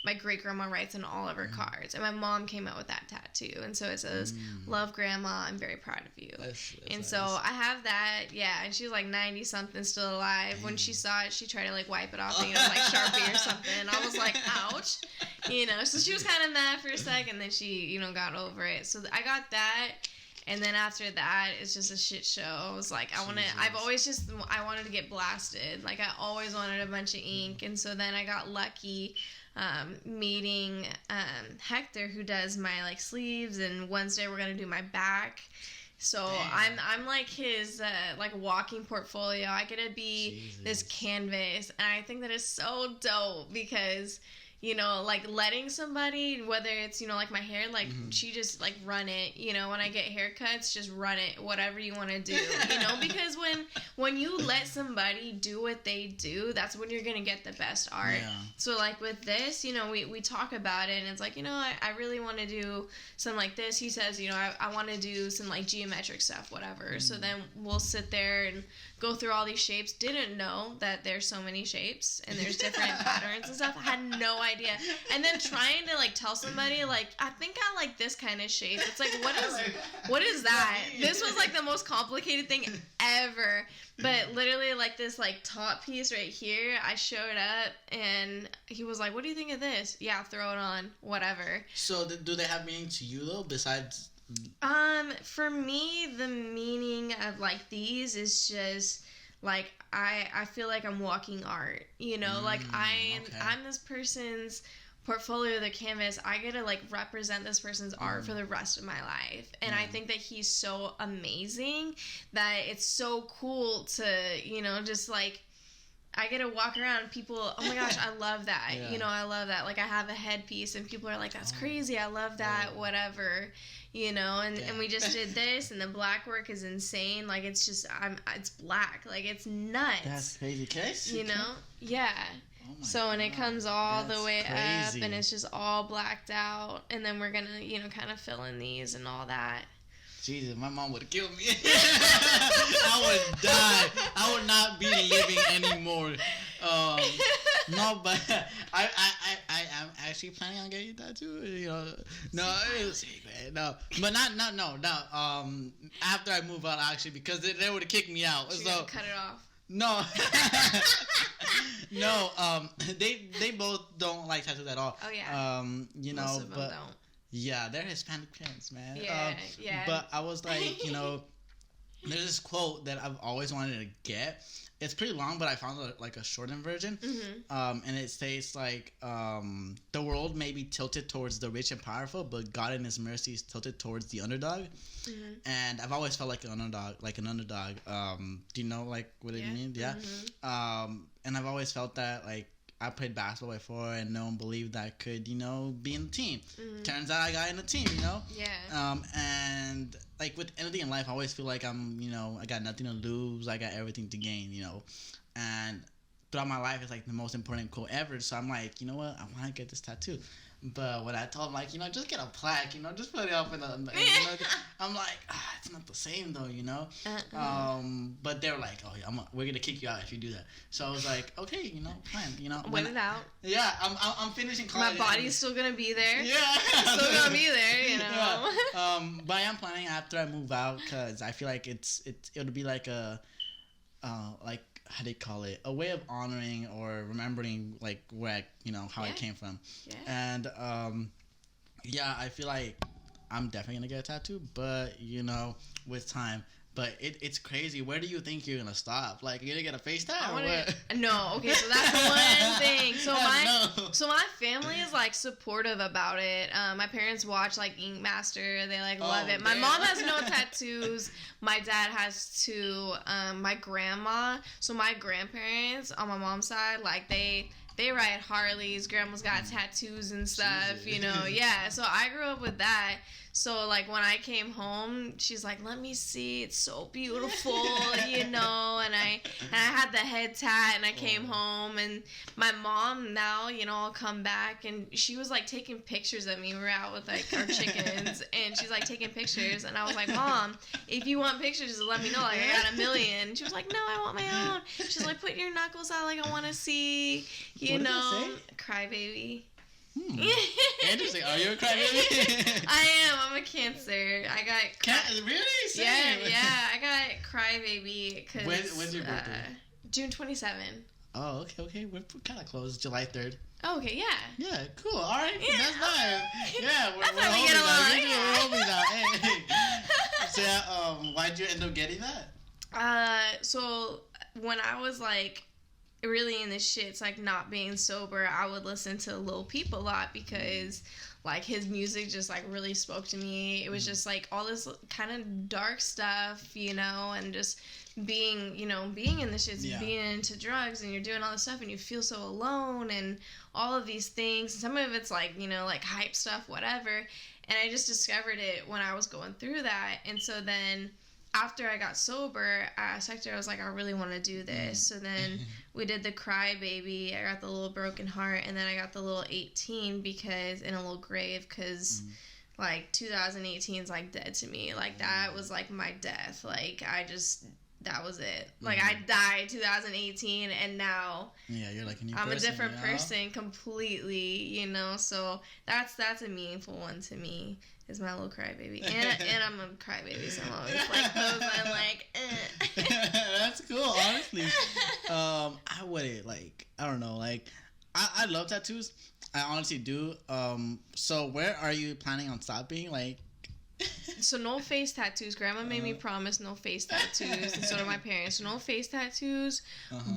my great grandma writes in all of her cards, and my mom came out with that tattoo, and so it says, "Love Grandma, I'm very proud of you." That's and nice. So I have that, and she was like 90 something, still alive. When she saw it, she tried to like wipe it off, thinking it was like Sharpie or something. And I was like, ouch, you know. So she was kind of mad for a second, then she, you know, got over it. So I got that. And then after that, it's just a shit show. I was like, I wanted to get blasted. Like, I always wanted a bunch of ink. And so then I got lucky meeting Hector, who does my, like, sleeves. And Wednesday we're going to do my back. So I'm like his, like, walking portfolio. I get to be this canvas. And I think that is so dope because, you know, like letting somebody, whether it's, you know, like my hair, like she just like run it, you know, when I get haircuts, just run it, whatever you want to do, you know, because when you let somebody do what they do, that's when you're going to get the best art. So like with this, you know, we talk about it, and it's like, you know, I really want to do something like this. He says, you know, I want to do some like geometric stuff, whatever. So then we'll sit there and go through all these shapes. Didn't know that there's so many shapes and there's different patterns and stuff. I had no idea. And then trying to like tell somebody, like, I think I like this kind of shape. It's like, what is that? This was like the most complicated thing ever. But literally like this like top piece right here, I showed up and he was like, what do you think of this? Yeah, throw it on, whatever. So do they have meaning to you though, besides? For me, the meaning of like these is just like I feel like I'm walking art, you know, like I'm this person's portfolio, the canvas. I get to like represent this person's art for the rest of my life, and I think that he's so amazing that it's so cool to, you know, just like I get to walk around and people, oh my gosh, I love that. You know, I love that. Like I have a headpiece and people are like, that's crazy. I love that. Whatever, you know, and we just did this, and the black work is insane. Like it's just, it's black. Like it's nuts. That's crazy. Case? You know? Yeah. Oh so when it comes all the way up and it's just all blacked out, and then we're going to, you know, kind of fill in these and all that. Jesus, my mom would have killed me. I would die. I would not be living anymore. No, but I'm actually planning on getting that too. You know, no, no, but no. After I move out, actually, because they would have kicked me out. So cut it off. No, no. They both don't like tattoos at all. Oh yeah. You know, most of them but don't. Yeah, they're Hispanic parents, man. Yeah. But I was like, you know, there's this quote that I've always wanted to get. It's pretty long, but I found a shortened version. Mm-hmm. And it says like, the world may be tilted towards the rich and powerful, but God in His mercy is tilted towards the underdog. Mm-hmm. And I've always felt like an underdog. Do you know like what it means? Yeah. Mm-hmm. And I've always felt that like I played basketball before, and no one believed that I could, you know, be in the team. Mm-hmm. Turns out I got in the team, you know. Yeah. And like with anything in life, I always feel like I'm, you know, I got nothing to lose. I got everything to gain, you know. And throughout my life, it's like the most important quote ever. So I'm like, you know what? I want to get this tattoo. But when I told him, like, you know, just get a plaque, you know, just put it up in the you know, I'm like, it's not the same though, you know. But they were like, oh yeah, we're gonna kick you out if you do that. So I was like, okay, you know, fine, you know. Wait it out. Yeah, I'm finishing college. My body's still gonna be there. Yeah, still gonna be there, you know. Yeah. But I am planning after I move out, because I feel like it'll be like a like, how do you call it? A way of honoring or remembering like where how I came from. Yeah. And yeah, I feel like I'm definitely gonna get a tattoo, but you know, with time. But it's crazy. Where do you think you're gonna stop? Like, you're gonna get a face tat or what? No, okay, so that's one thing. So my family is like supportive about it. My parents watch like Ink Master. They like love it. My mom has no tattoos. My dad has two. My grandma. So my grandparents on my mom's side, like they ride Harleys. Grandma's got tattoos and stuff. Jesus. You know, yeah. So I grew up with that. So, like, when I came home, she's like, let me see, it's so beautiful, you know, and I had the head tat, and I came home, and my mom now, you know, I'll come back, and she was, like, taking pictures of me. We were out with, like, our chickens, and she's, like, taking pictures, and I was like, Mom, if you want pictures, just let me know, like, I got 1 million. And she was like, no, I want my own. She's like, put your knuckles out, like, I want to see, you know, crybaby. Interesting. Are you a crybaby? I am. I'm a Cancer. I got really? Same. Yeah. I got crybaby because when's your birthday? June 27. Oh, okay. We're kind of close. July 3rd. Oh, okay. Yeah. Yeah. Cool. All right. Yeah. That's nice. Yeah. We're how we get along. We're homies now. Hey. So, why'd you end up getting that? So when I was like really in this shit, it's like not being sober, I would listen to Lil Peep a lot because like his music just like really spoke to me. It was just like all this kind of dark stuff, you know, and just being in the shit, being into drugs, and you're doing all this stuff and you feel so alone and all of these things. Some of it's like, you know, like hype stuff, whatever. And I just discovered it when I was going through that. And so then after I got sober, I was like, I really want to do this. So then we did the Cry Baby. I got the little broken heart, and then I got the little 18 because in a little grave because like 2018 is like dead to me. Like that was like my death. Like that was it. Like I died 2018, and now you're like a new I'm person, a different person completely. You know, so that's a meaningful one to me. Is my little crybaby, and I'm a crybaby, so I'm always like those. I'm like, That's cool, honestly. I wouldn't I don't know, like I love tattoos. I honestly do. So where are you planning on stopping? Like, so no face tattoos. Grandma made me promise no face tattoos, and so did my parents. So no face tattoos,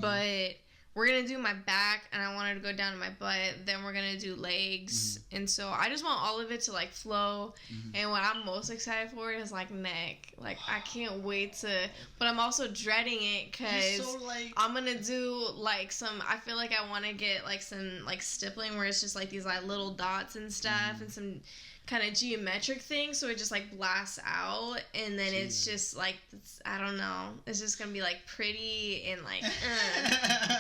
but we're going to do my back, and I wanted to go down to my butt. Then we're going to do legs. And so I just want all of it to, like, flow. And what I'm most excited for is, like, neck. Like, I can't wait to... But I'm also dreading it because I'm going to do, like, some... I feel like I want to get, like, some, like, stippling where it's just, like, these, like, little dots and stuff and some... kind of geometric thing, so it just like blasts out, and then it's just like I don't know, it's just gonna be like pretty and like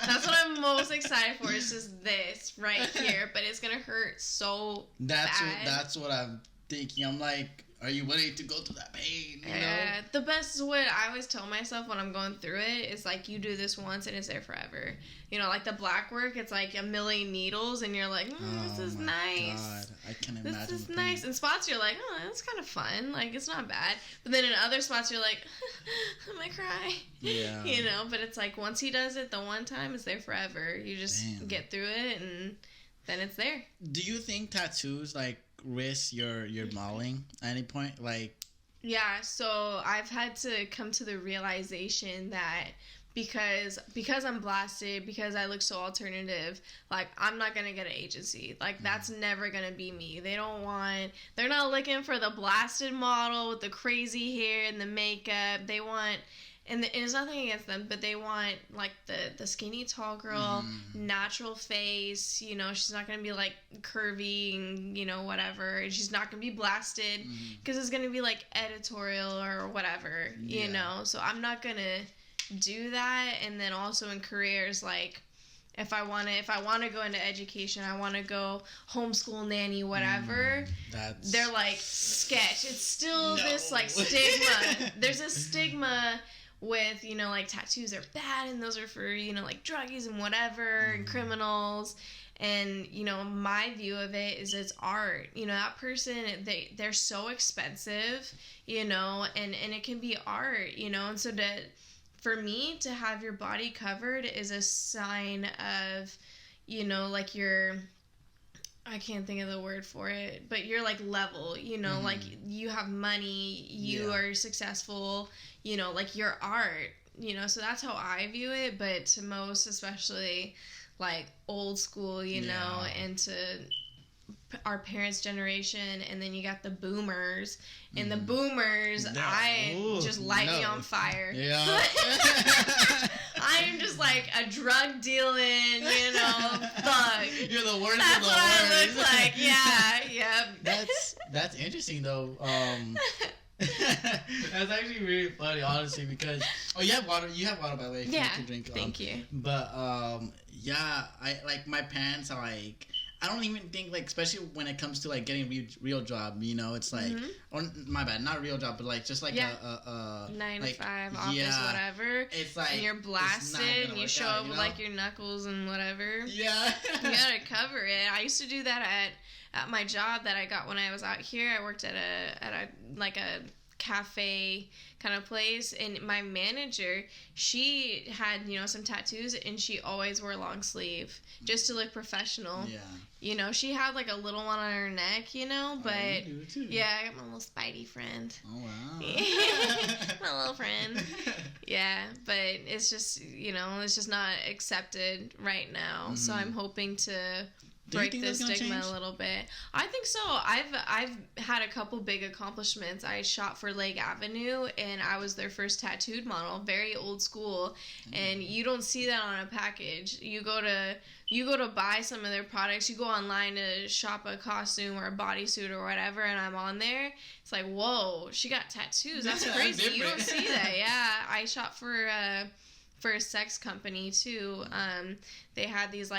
that's what I'm most excited for. It's just this right here, but it's gonna hurt so bad. That's what I'm thinking. I'm like, are you willing to go through that pain? You know? The best is what I always tell myself when I'm going through it is like, you do this once and it's there forever. You know, like the black work, it's like a million needles, and you're like, this is nice. God. I can't imagine. This is nice. And spots you're like, that's kind of fun. Like, it's not bad. But then in other spots you're like, I might cry. Yeah. You know, but it's like once he does it the one time, it's there forever. You just get through it, and then it's there. Do you think tattoos like risk your modeling at any point? Like, yeah, so I've had to come to the realization that because I'm blasted, because I look so alternative, like, I'm not gonna get an agency. Like, that's never gonna be me. They're not looking for the blasted model with the crazy hair and the makeup. They want, and there's nothing against them, but they want, like, the skinny tall girl, natural face, you know, she's not going to be, like, curvy and, you know, whatever, and she's not going to be blasted, because it's going to be, like, editorial or whatever, you know, so I'm not going to do that. And then also in careers, like, if I want to go into education, I want to go homeschool, nanny, whatever, they're like, sketch. It's still this, like, stigma. There's a stigma with, you know, like, tattoos are bad, and those are for, you know, like, druggies and whatever, and criminals. And, you know, my view of it is it's art. You know, that person, they're so expensive, you know, and it can be art, you know. And so for me to have your body covered is a sign of, you know, like, I can't think of the word for it, but you're, like, level, you know, like, you have money, you are successful, you know, like, your art, you know, so that's how I view it. But to most, especially, like, old school, you know, and to our parents' generation, and then you got the boomers, and the boomers, just light me on fire. Yeah. I am just like a drug dealing, you know, thug. You're the worst That's of the what worst. I look like. Yeah, yep. That's interesting though. That's actually really funny, honestly, because you have water. You have water, by the way. If you can drink. Thank you. But I like, my parents are like, I don't even think, like, especially when it comes to, like, getting real job, you know, it's like, or my bad, not real job, but, like, just like a 9 like, to 5 office, whatever. It's like, and you're blasted, and you show up with, like, your knuckles and whatever. Yeah. You gotta cover it. I used to do that at my job that I got when I was out here. I worked at a like a cafe kind of place, and my manager, she had, you know, some tattoos, and she always wore long sleeve just to look professional. Yeah. You know, she had, like, a little one on her neck, you know, but I got my little Spidey friend. Oh, wow. My little friend. Yeah, but it's just, you know, it's just not accepted right now. So I'm hoping to break the stigma a little bit. I think so. I've had a couple big accomplishments. I shot for Lake Avenue, and I was their first tattooed model, very old school, and you don't see that on a package. You go to buy some of their products, you go online to shop a costume or a bodysuit or whatever, and I'm on there. It's like, whoa, she got tattoos. That's crazy. You don't see that. Yeah, I shot for a sex company too. They had these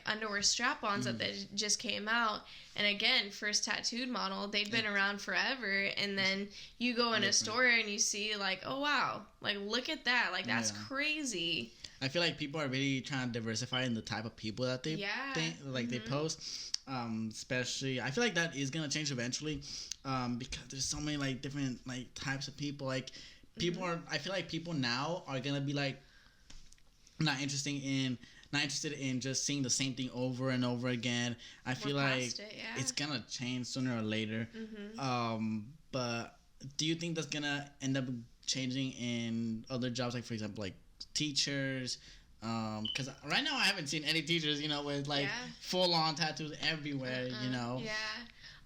underwear strap-ons that they just came out, and again, first tattooed model. They'd been around forever, and then you go in a store and you see, like, oh wow, like, look at that, like, that's crazy. I feel like people are really trying to diversify in the type of people that they they post. Especially, I feel like that is gonna change eventually, because there's so many, like, different, like, types of people. Like, people I feel like people now are gonna be, like, not interested in just seeing the same thing over and over again. I feel like it's gonna change sooner or later. But do you think that's gonna end up changing in other jobs, like, for example, like teachers? Because right now I haven't seen any teachers, you know, with, like, full-on tattoos everywhere, you know. Yeah.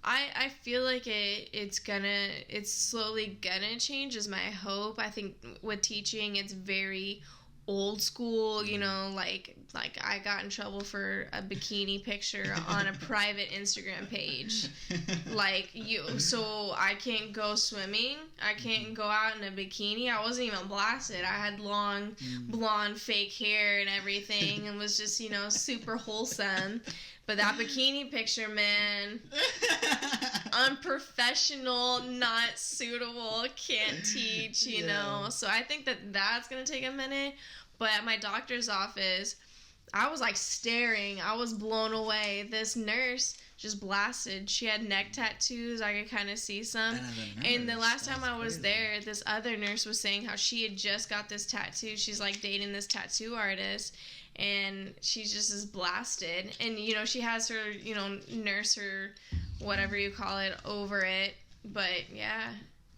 I feel like it's slowly gonna change, is my hope. I think with teaching, it's very old school, you know, like I got in trouble for a bikini picture on a private Instagram page. So I can't go swimming. I can't go out in a bikini. I wasn't even blasted. I had long blonde fake hair and everything, and was just, you know, super wholesome. But that bikini picture, man, unprofessional, not suitable, can't teach, you know. So I think that's going to take a minute. But at my doctor's office, I was like staring. I was blown away. This nurse just blasted. She had neck tattoos. I could kind of see some. And the last time I was there, this other nurse was saying how she had just got this tattoo. She's like dating this tattoo artist. And she just is blasted. And, you know, she has her, you know, nurse or whatever you call it over it. But, yeah,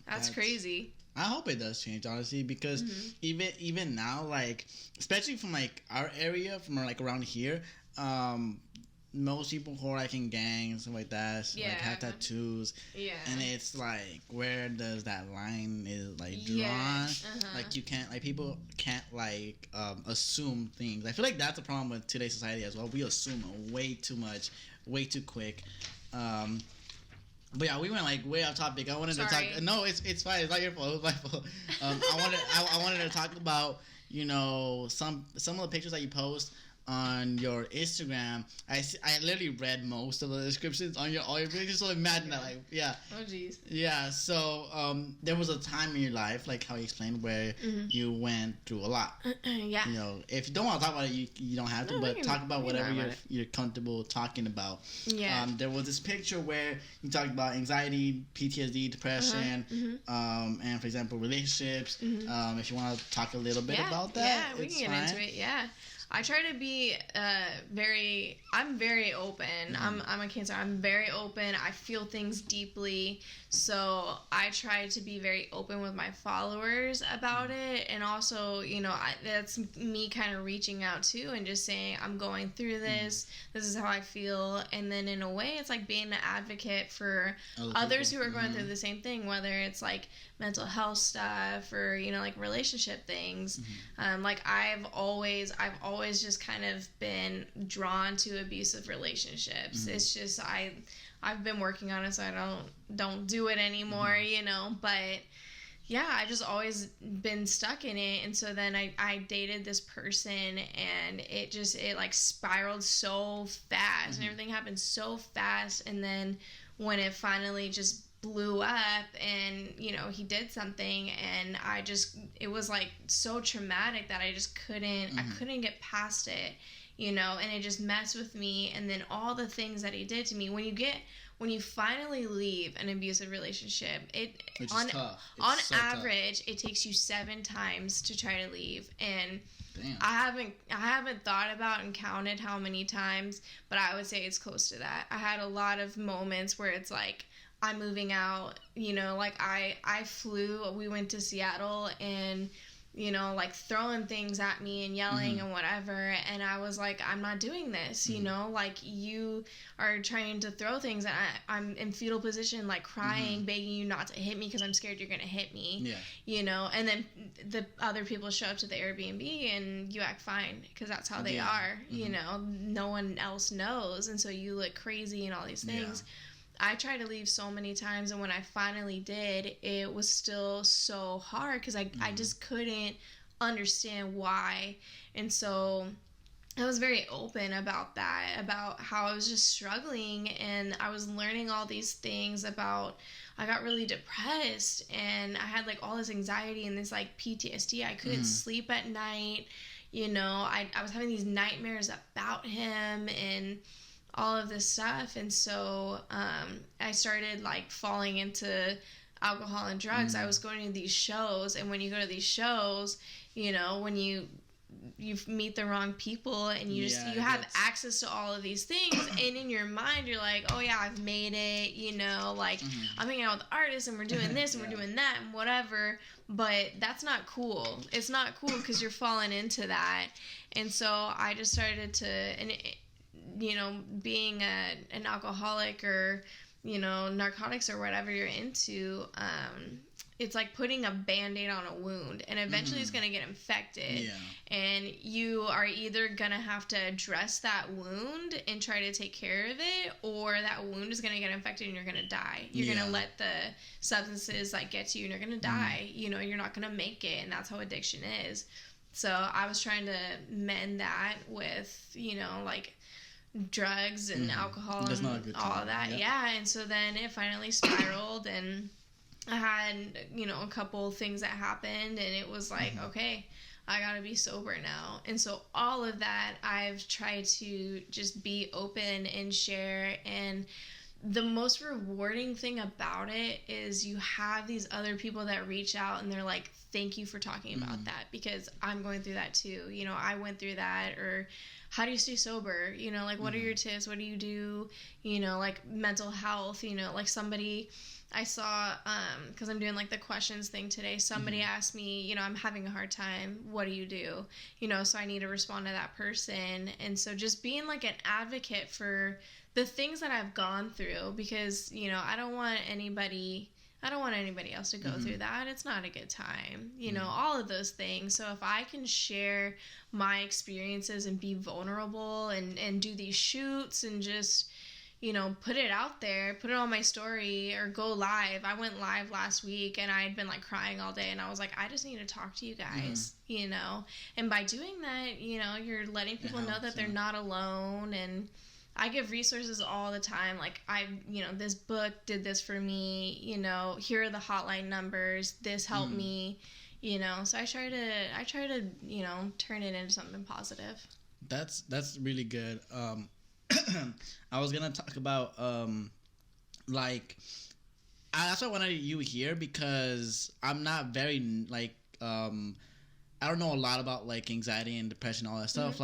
that's crazy. I hope it does change, honestly, because even now, like, especially from, like, our area, from, like, around here, most people who are, like, in gangs and like that, like, have tattoos. Yeah. And it's, like, where does that line is, like, drawn? Yeah. Like, you can't, like, people can't, like, assume things. I feel like that's a problem with today's society as well. We assume way too much, way too quick. But yeah, we went like way off topic. I wanted to talk. No, it's fine. It's not your fault. It was my fault. I wanted to talk about, you know, some of the pictures that you post on your Instagram. I literally read most of the descriptions on all your pictures. So imagine that, like, yeah. Oh jeez. Yeah. So there was a time in your life, like how you explained, where you went through a lot. Yeah. You know, if you don't want to talk about it, you don't have to. But talk about whatever you're comfortable talking about. Yeah. There was this picture where you talked about anxiety, PTSD, depression, and for example, relationships. If you want to talk a little bit about that, yeah, we can get into it. Yeah. I try to be I'm very open. I'm a Cancer. I'm very open. I feel things deeply. So I try to be very open with my followers about it. And also, you know, that's me kind of reaching out too and just saying, I'm going through this. This is how I feel. And then in a way, it's like being an advocate for others who are going through the same thing, whether it's like mental health stuff or, you know, like relationship things. Like I've always just kind of been drawn to abusive relationships. It's just I've been working on it, so I don't do it anymore, you know. But yeah, I just always been stuck in it. And so then I dated this person, and it like spiraled so fast, and everything happened so fast. And then when it finally just blew up, and you know, he did something, and it was like so traumatic that I just couldn't get past it, you know. And it just messed with me. And then all the things that he did to me, when you finally leave an abusive relationship, on average it takes you 7 times to try to leave. And damn. I haven't thought about and counted how many times, but I would say it's close to that. I had a lot of moments where it's like, I'm moving out, you know, like I flew, we went to Seattle, and, you know, like throwing things at me and yelling and whatever. And I was like, I'm not doing this, you know, like you are trying to throw things, and I'm in fetal position, like crying, begging you not to hit me because I'm scared you're going to hit me, you know. And then the other people show up to the Airbnb and you act fine because that's how they are, you know, no one else knows. And so you look crazy and all these things. I tried to leave so many times, and when I finally did, it was still so hard because I just couldn't understand why. And so I was very open about that, about how I was just struggling, and I was learning all these things about, I got really depressed, and I had like all this anxiety and this like PTSD. I couldn't sleep at night, you know, I was having these nightmares about him and all of this stuff. And so I started like falling into alcohol and drugs. I was going to these shows, and when you go to these shows, you know, when you meet the wrong people, and you have access to all of these things, and in your mind you're like, oh yeah, I've made it, you know, like I'm hanging out with artists, and we're doing this and we're doing that and whatever. But that's not cool. It's not cool because you're falling into that. And so I just started to, you know, being an alcoholic or, you know, narcotics or whatever you're into, it's like putting a Band-Aid on a wound, and eventually it's going to get infected. Yeah. And you are either going to have to address that wound and try to take care of it, or that wound is going to get infected and you're going to die. You're going to let the substances like get to you and you're going to die. You know, you're not going to make it, and that's how addiction is. So I was trying to mend that with, you know, like drugs and alcohol That's and not a good all time. of that. Yeah. And so then it finally spiraled, and I had, a couple things that happened, and it was like, okay, I gotta be sober now. And so all of that, I've tried to just be open and share. And the most rewarding thing about it is you have these other people that reach out and they're like, thank you for talking about that, because I'm going through that too. I went through that. Or how do you stay sober? Like, what are your tips? What do you do? Like mental health, like somebody I saw, because I'm doing like the questions thing today, somebody asked me, I'm having a hard time. What do you do? So I need to respond to that person. And so just being like an advocate for the things that I've gone through, because, I don't want anybody else to go through that. It's not a good time, all of those things. So if I can share my experiences and be vulnerable and do these shoots and just, put it out there, put it on my story, or go live. I went live last week and I had been like crying all day, and I was like, I just need to talk to you guys, and by doing that, you're letting people know that they're not alone. And I give resources all the time. Like, this book did this for me, here are the hotline numbers, this helped me, so I try to, turn it into something positive. That's really good. I was gonna talk about that's why I wanted you here, because I'm not very I don't know a lot about like anxiety and depression, all that stuff.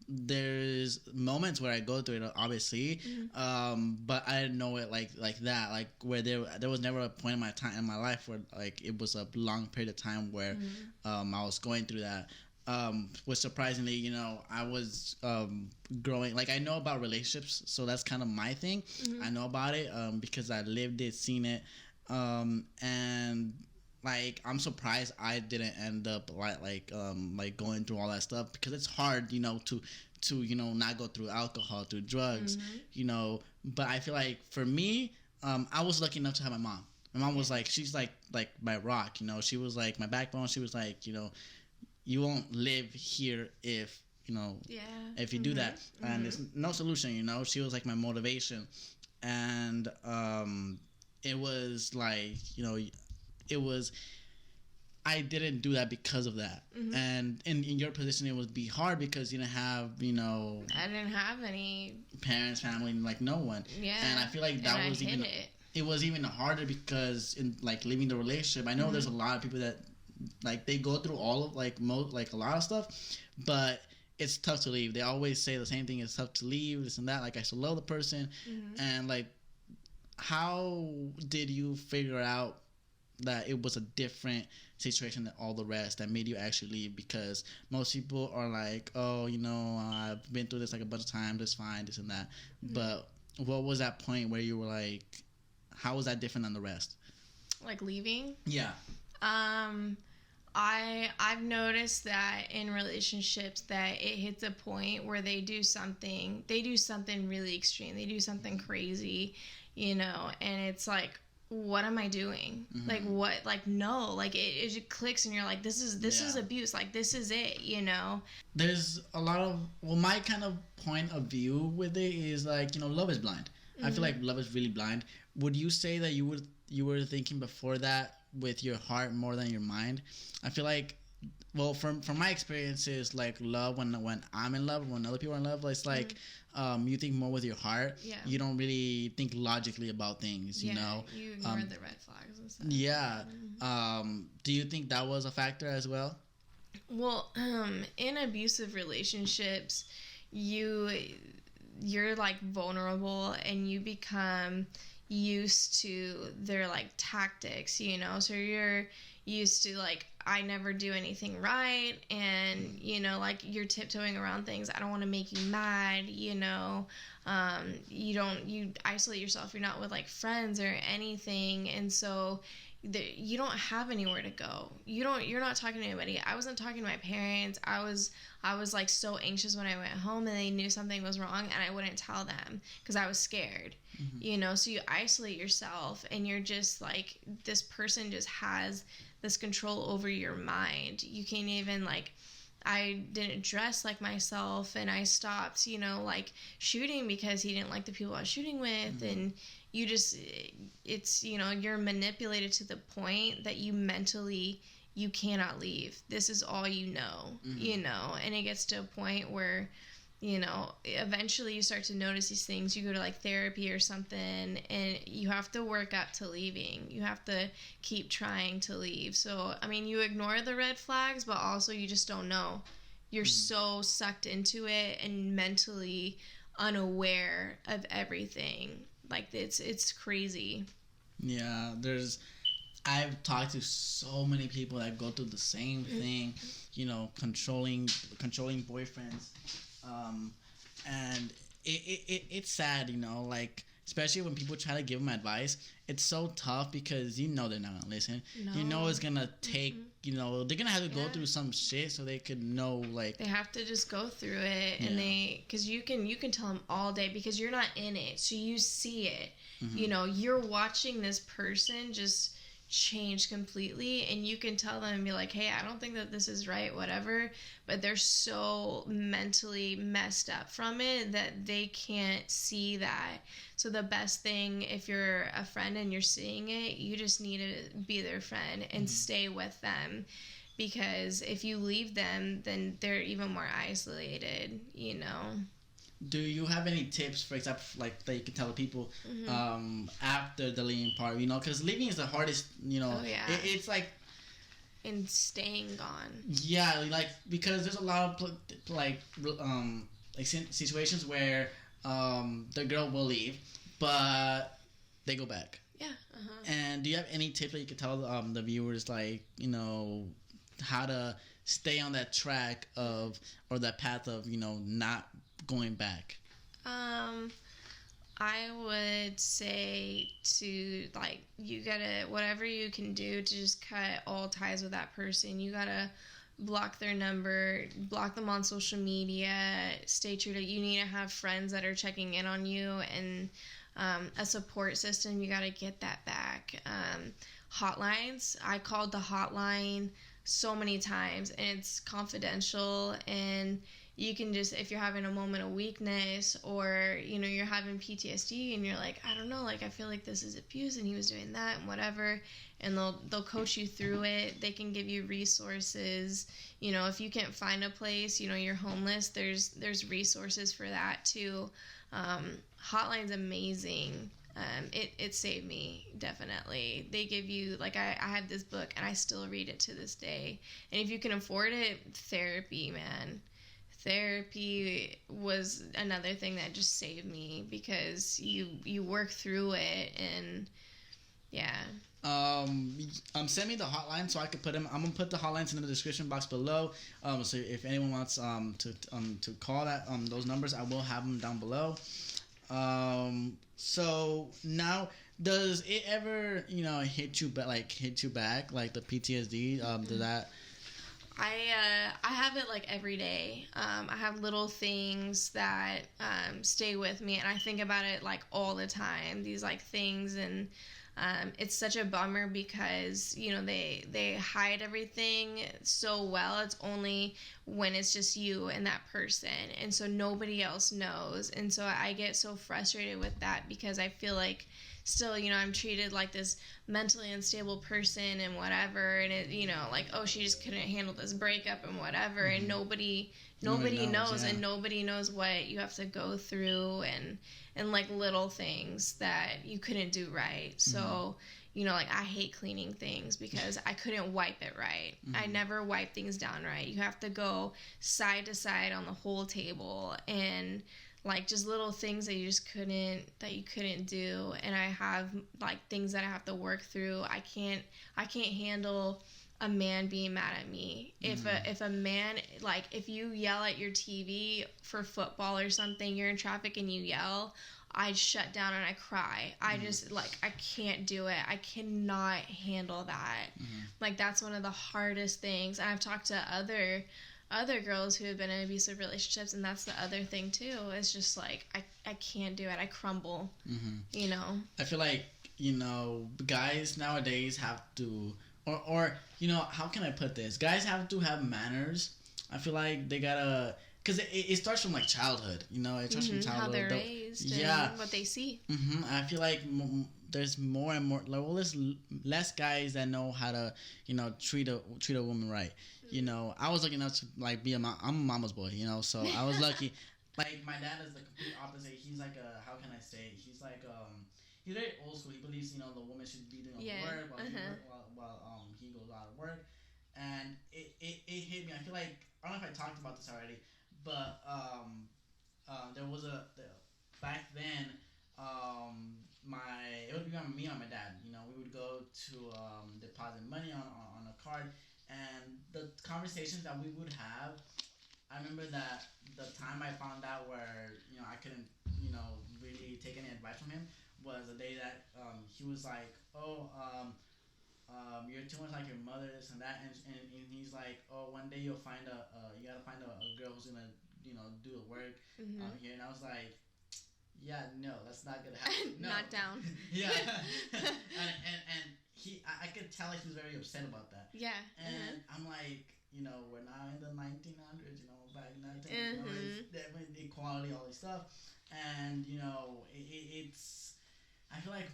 There's moments where I go through it, obviously, but I didn't know it like that, like where there was never a point in my life where like it was a long period of time where I was going through that. Which surprisingly, I was growing. Like, I know about relationships, so that's kind of my thing. I know about it because I lived it, seen it, and like I'm surprised I didn't end up like going through all that stuff, because it's hard, to not go through alcohol, through drugs, But I feel like for me, I was lucky enough to have my mom. My mom was like, she's like my rock, She was like my backbone. She was like, you won't live here if if you do that, and there's no solution. She was like my motivation. And it was like, it was, I didn't do that because of that. And in your position, it would be hard because you didn't have, I didn't have any parents, family, like no one. And I feel like that was even it was even harder because in like leaving the relationship, I know there's a lot of people that like they go through all of like a lot of stuff, but it's tough to leave. They always say the same thing: it's tough to leave, this and that. Like, I still love the person. And like, how did you figure out that it was a different situation than all the rest that made you actually leave? Because most people are like, oh, I've been through this like a bunch of times, it's fine, this and that. But what was that point where you were like, how was that different than the rest? Like leaving? Yeah. I've noticed that in relationships that it hits a point where they do something really extreme. They do something crazy, and it's like, what am I doing? Like, what? Like, no, like it just clicks and you're like, this is abuse. Like, this is it, There's a lot of, my kind of point of view with it is like, love is blind. I feel like love is really blind. Would you say that you were thinking before that with your heart more than your mind? I feel like, well, from my experiences, like love, when I'm in love, when other people are in love, it's like you think more with your heart. Yeah. You don't really think logically about things, you ignore the red flags and stuff. Yeah. Do you think that was a factor as well? Well, in abusive relationships, you're like vulnerable and you become used to their like tactics, so you're used to like, I never do anything right, and like you're tiptoeing around things. I don't want to make you mad, you isolate yourself. You're not with like friends or anything, and so you don't have anywhere to go. You're not talking to anybody. I wasn't talking to my parents. I was like so anxious when I went home and they knew something was wrong and I wouldn't tell them because I was scared. So you isolate yourself and you're just like, this person just has this control over your mind. You can't even like I didn't dress like myself, and I stopped, like shooting because he didn't like the people I was shooting with. And you just, it's, you're manipulated to the point that you cannot leave. This is all you know, and it gets to a point where, eventually you start to notice these things. You go to like therapy or something, and you have to work up to leaving. You have to keep trying to leave. So, I mean, you ignore the red flags, but also you just don't know. You're so sucked into it and mentally unaware of everything. Like, it's crazy. Yeah, I've talked to so many people that go through the same thing, controlling boyfriends. And it's sad, like, especially when people try to give them advice. It's so tough because they're not gonna listen. No. It's gonna take, they're gonna have to go through some shit so they could know, like, they have to just go through it. And because you can tell them all day because you're not in it, so you see it. You're watching this person just change completely, and you can tell them and be like, hey, I don't think that this is right, whatever, but they're so mentally messed up from it that they can't see that. So the best thing, if you're a friend and you're seeing it, you just need to be their friend and stay with them, because if you leave them, then they're even more isolated. Do you have any tips, for example, like, that you can tell people after the leaving part? Because leaving is the hardest. It's like, and staying gone. Yeah, like, because there's a lot of like situations where the girl will leave, but they go back. Yeah. And do you have any tips that you could tell the viewers, like, how to stay on that track of, or that path of, not going back? I would say to, like, you gotta, whatever you can do to just cut all ties with that person. You gotta block their number, block them on social media, stay true to, you need to have friends that are checking in on you, and a support system. You gotta get that back. Hotlines, I called the hotline so many times, and it's confidential, and you can just, if you're having a moment of weakness, or you're having PTSD and you're like, I don't know, like, I feel like this is abuse and he was doing that and whatever, and they'll coach you through it. They can give you resources. If you can't find a place, you're homeless, there's resources for that too. Hotline's amazing. It saved me, definitely. They give you, like, I have this book and I still read it to this day. And if you can afford it, therapy, man. Therapy was another thing that just saved me, because you work through it, and yeah. Send me the hotline so I could put them. I'm gonna put the hotlines in the description box below. So if anyone wants to call that those numbers, I will have them down below. So now, does it ever hit you back, like the PTSD? Did that? I have it like every day. I have little things that stay with me, and I think about it like all the time. These like things, and it's such a bummer because they hide everything so well. It's only when it's just you and that person, and so nobody else knows. And so I get so frustrated with that, because I feel like still, I'm treated like this mentally unstable person and whatever, and it, like, oh, she just couldn't handle this breakup and whatever, and nobody knows, yeah. And nobody knows what you have to go through, and like little things that you couldn't do right. So, like, I hate cleaning things because I couldn't wipe it right. I never wipe things down right. You have to go side to side on the whole table, and like just little things that you couldn't do. And I have like things that I have to work through. I can't handle a man being mad at me. If a man, like, if you yell at your TV for football or something, you're in traffic and you yell, I shut down and I cry. I just, like, I can't do it. I cannot handle that. Like, that's one of the hardest things. And I've talked to other girls who have been in abusive relationships, and that's the other thing too. It's just like, I can't do it. I crumble. I feel like guys nowadays have to, or how can I put this? Guys have to have manners I feel like they gotta, because it starts from like childhood, you know. It starts from childhood. How they're raised, and what they see. I feel like there's more and more. Like, well, there's less guys that know how to, you know, treat a woman right. You know, I was lucky enough to like be I'm a mama's boy, you know, so I was lucky. Like, my dad is the complete opposite. He's like how can I say? He's like he's very old school. He believes, you know, the woman should be doing work while he goes out of work. And it hit me. I feel like, I don't know if I talked about this already, but there was back then, it would be me and my dad. You know, we would go to deposit money on a card, and the conversations that we would have. I remember that the time I found out where, you know, I couldn't, you know, really take any advice from him was the day that he was like, oh, you're too much like your mother, this and that, and he's like, oh, one day you'll find you gotta find a girl who's gonna, you know, do the work here, and I was like, yeah, no, that's not gonna happen. No. Not down. Yeah, and I could tell he was very upset about that. Yeah. And I'm like, you know, we're now in the 1900s, you know, back in that time, you know, it's definitely equality, all this stuff, and you know, it's. I feel like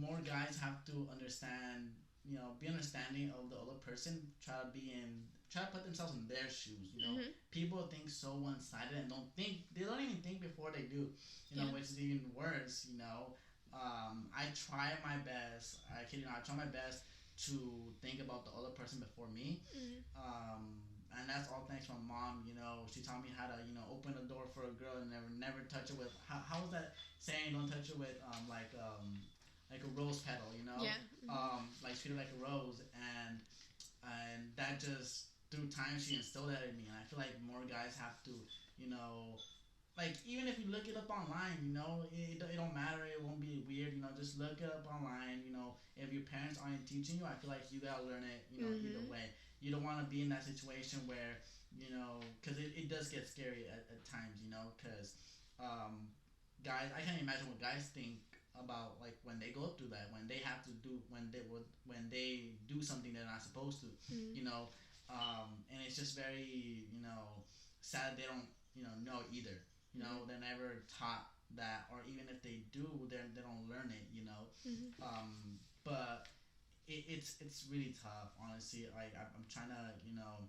more guys have to understand, you know, be understanding of the other person. Try to put themselves in their shoes. You know, people think so one-sided and they don't even think before they do. You know, which is even worse. You know, I try my best. I kid you not, I try my best to think about the other person before me. And that's all thanks to my mom. You know, she taught me how to, you know, open a door for a girl and never touch it with. How was that saying? Don't touch it with like a rose petal. You know, like treat it like a rose, and that just through time she instilled that in me. And I feel like more guys have to, you know. Like, even if you look it up online, you know, it don't matter. It won't be weird, you know. Just look it up online, you know. If your parents aren't teaching you, I feel like you gotta learn it, you know, either way. You don't want to be in that situation where, you know, because it does get scary at times, you know, because guys, I can't imagine what guys think about, like, when they go through that, when they have to do, when they do something they're not supposed to, you know, and it's just very, you know, sad they don't, you know either. You know, they're never taught that, or even if they do, they don't learn it, you know. But it's really tough, honestly. Like, I'm trying to, you know,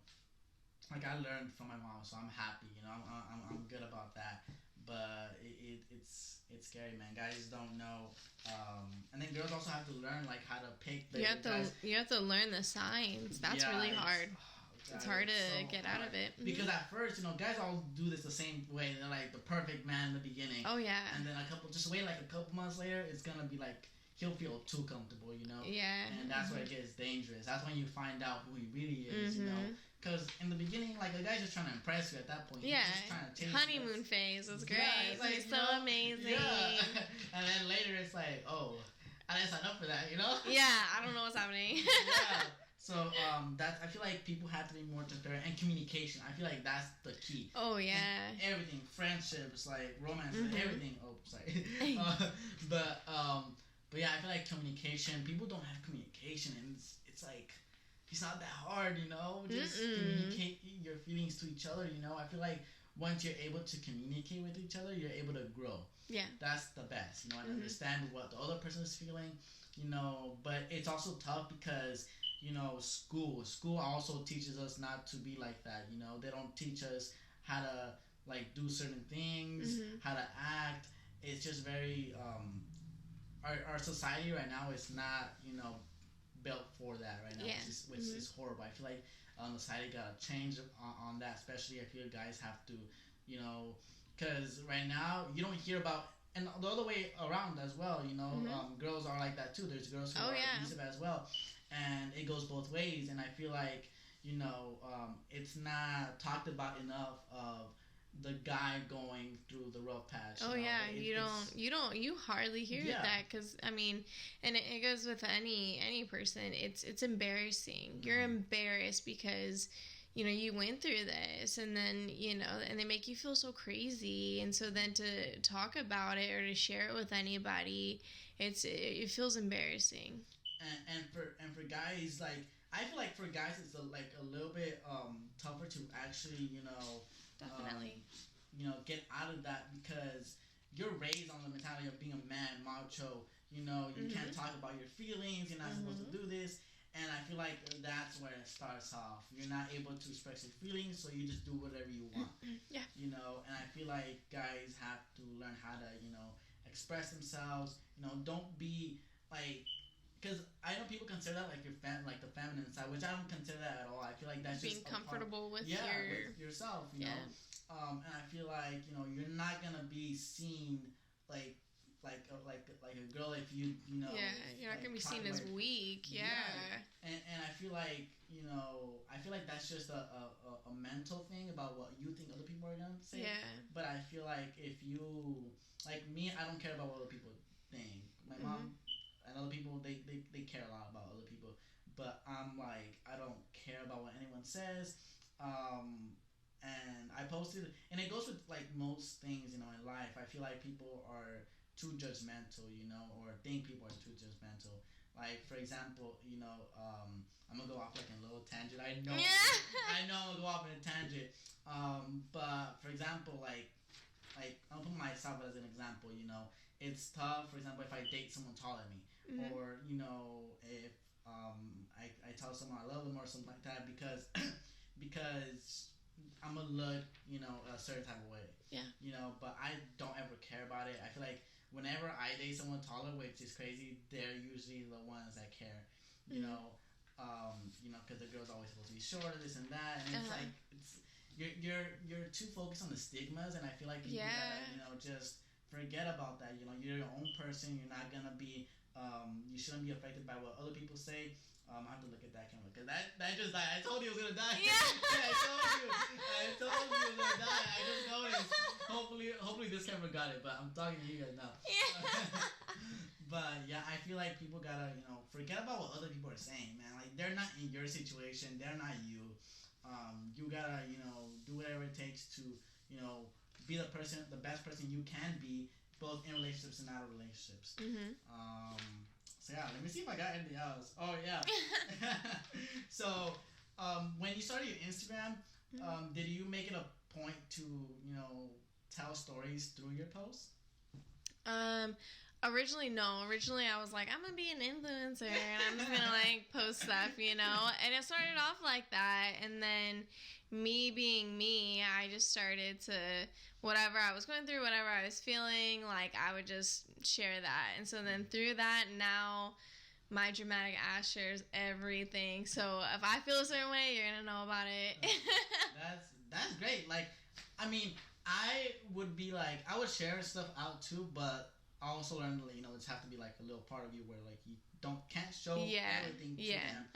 like, I learned from my mom, so I'm happy, you know. I'm good about that. But it's scary, man. Guys don't know, and then girls also have to learn, like, how to pick. You have to learn the signs. That's really hard. It's hard to get out of it. Because at first, you know, guys all do this the same way. They're like the perfect man in the beginning. Oh, yeah. And then just wait like a couple months later, it's going to be like, he'll feel too comfortable, you know? Yeah. And that's where it gets dangerous. That's when you find out who he really is, you know? Because in the beginning, like, the guy's just trying to impress you at that point. Yeah. He's just trying to chase honeymoon phase. It's great. Yeah, it's like, he's so amazing. Yeah. And then later it's like, oh, I didn't sign up for that, you know? Yeah, I don't know what's happening. Yeah. So I feel like people have to be more transparent, and communication. I feel like that's the key. Oh yeah. And everything, friendships, like romance, everything. Oh, sorry. But yeah, I feel like communication. People don't have communication, and it's like it's not that hard, you know. Just communicate your feelings to each other. You know, I feel like once you're able to communicate with each other, you're able to grow. Yeah. That's the best. You know, and understand what the other person is feeling. You know, but it's also tough because, you know, school also teaches us not to be like that. You know, they don't teach us how to, like, do certain things, how to act. It's just very our society right now is not, you know, built for that right now, which is horrible. I feel like the society gotta change on that, especially if you guys have to, you know, because right now you don't hear about. And the other way around as well, you know, girls are like that too. There's girls who are abusive as well. And it goes both ways. And I feel like, you know, it's not talked about enough of the guy going through the rough patch. Oh, you know? Yeah. You hardly hear that. Because, I mean, and it goes with any person. It's embarrassing. You're embarrassed because, you know, you went through this, and then, you know, and they make you feel so crazy. And so then to talk about it or to share it with anybody, it feels embarrassing. and for guys, like, I feel like for guys it's a little bit tougher to actually, definitely, get out of that, because you're raised on the mentality of being a man, macho. You can't talk about your feelings. You're not supposed to do this. And I feel like that's where it starts off. You're not able to express your feelings, so you just do whatever you want. Yeah. And I feel like guys have to learn how to, express themselves. Don't be like, because I know people consider that like like the feminine side, which I don't consider that at all. I feel like that's being just comfortable with with yourself. And I feel like you're not gonna be seen like a girl if you're not gonna be seen as weak. And I feel like that's just a mental thing about what you think other people are gonna say. But I feel like if you, like me, I don't care about what other people think. My mom and other people, they care a lot about other people, but I'm like, I don't care about what anyone says. And I posted, and it goes with like most things in life. I feel like people are too judgmental, or think people are too judgmental. Like, for example, I'm gonna go off like a little tangent. I know I'm gonna go off in a tangent. But for example, like I'll put myself as an example. It's tough. For example, if I date someone taller than me, or if I tell someone I love them or something like that, because I'm gonna look a certain type of way. But I don't ever care about it. I feel like whenever I date someone taller, which is crazy, they're usually the ones that care. Because the girl's always supposed to be shorter, this and that, and it's like you're too focused on the stigmas, and I feel like you gotta just forget about that. You're your own person. You're not gonna be you shouldn't be affected by what other people say. I have to look at that camera, because that just died. I told you it was gonna die. I told you it was gonna die. I just noticed. Hopefully this camera got it, but I'm talking to you guys now. But I feel like people gotta forget about what other people are saying, man. Like, they're not in your situation. They're not you. You gotta do whatever it takes to be the best person you can be, both in relationships and out of relationships. So let me see if I got anything else. Oh yeah. So when you started your Instagram, did you make it a point to tell stories through your posts? Originally, no. Originally, I was like, I'm gonna be an influencer, and I'm just gonna like post stuff, And it started off like that, and then me being me, I just started to, whatever I was going through, whatever I was feeling, like I would just share that. And so then through that, now my dramatic ass shares everything. So if I feel a certain way, you're gonna know about it. That's great. Like, I mean, I would be like, I would share stuff out too, but I also learned, there's have to be like a little part of you where like you can't show everything to them.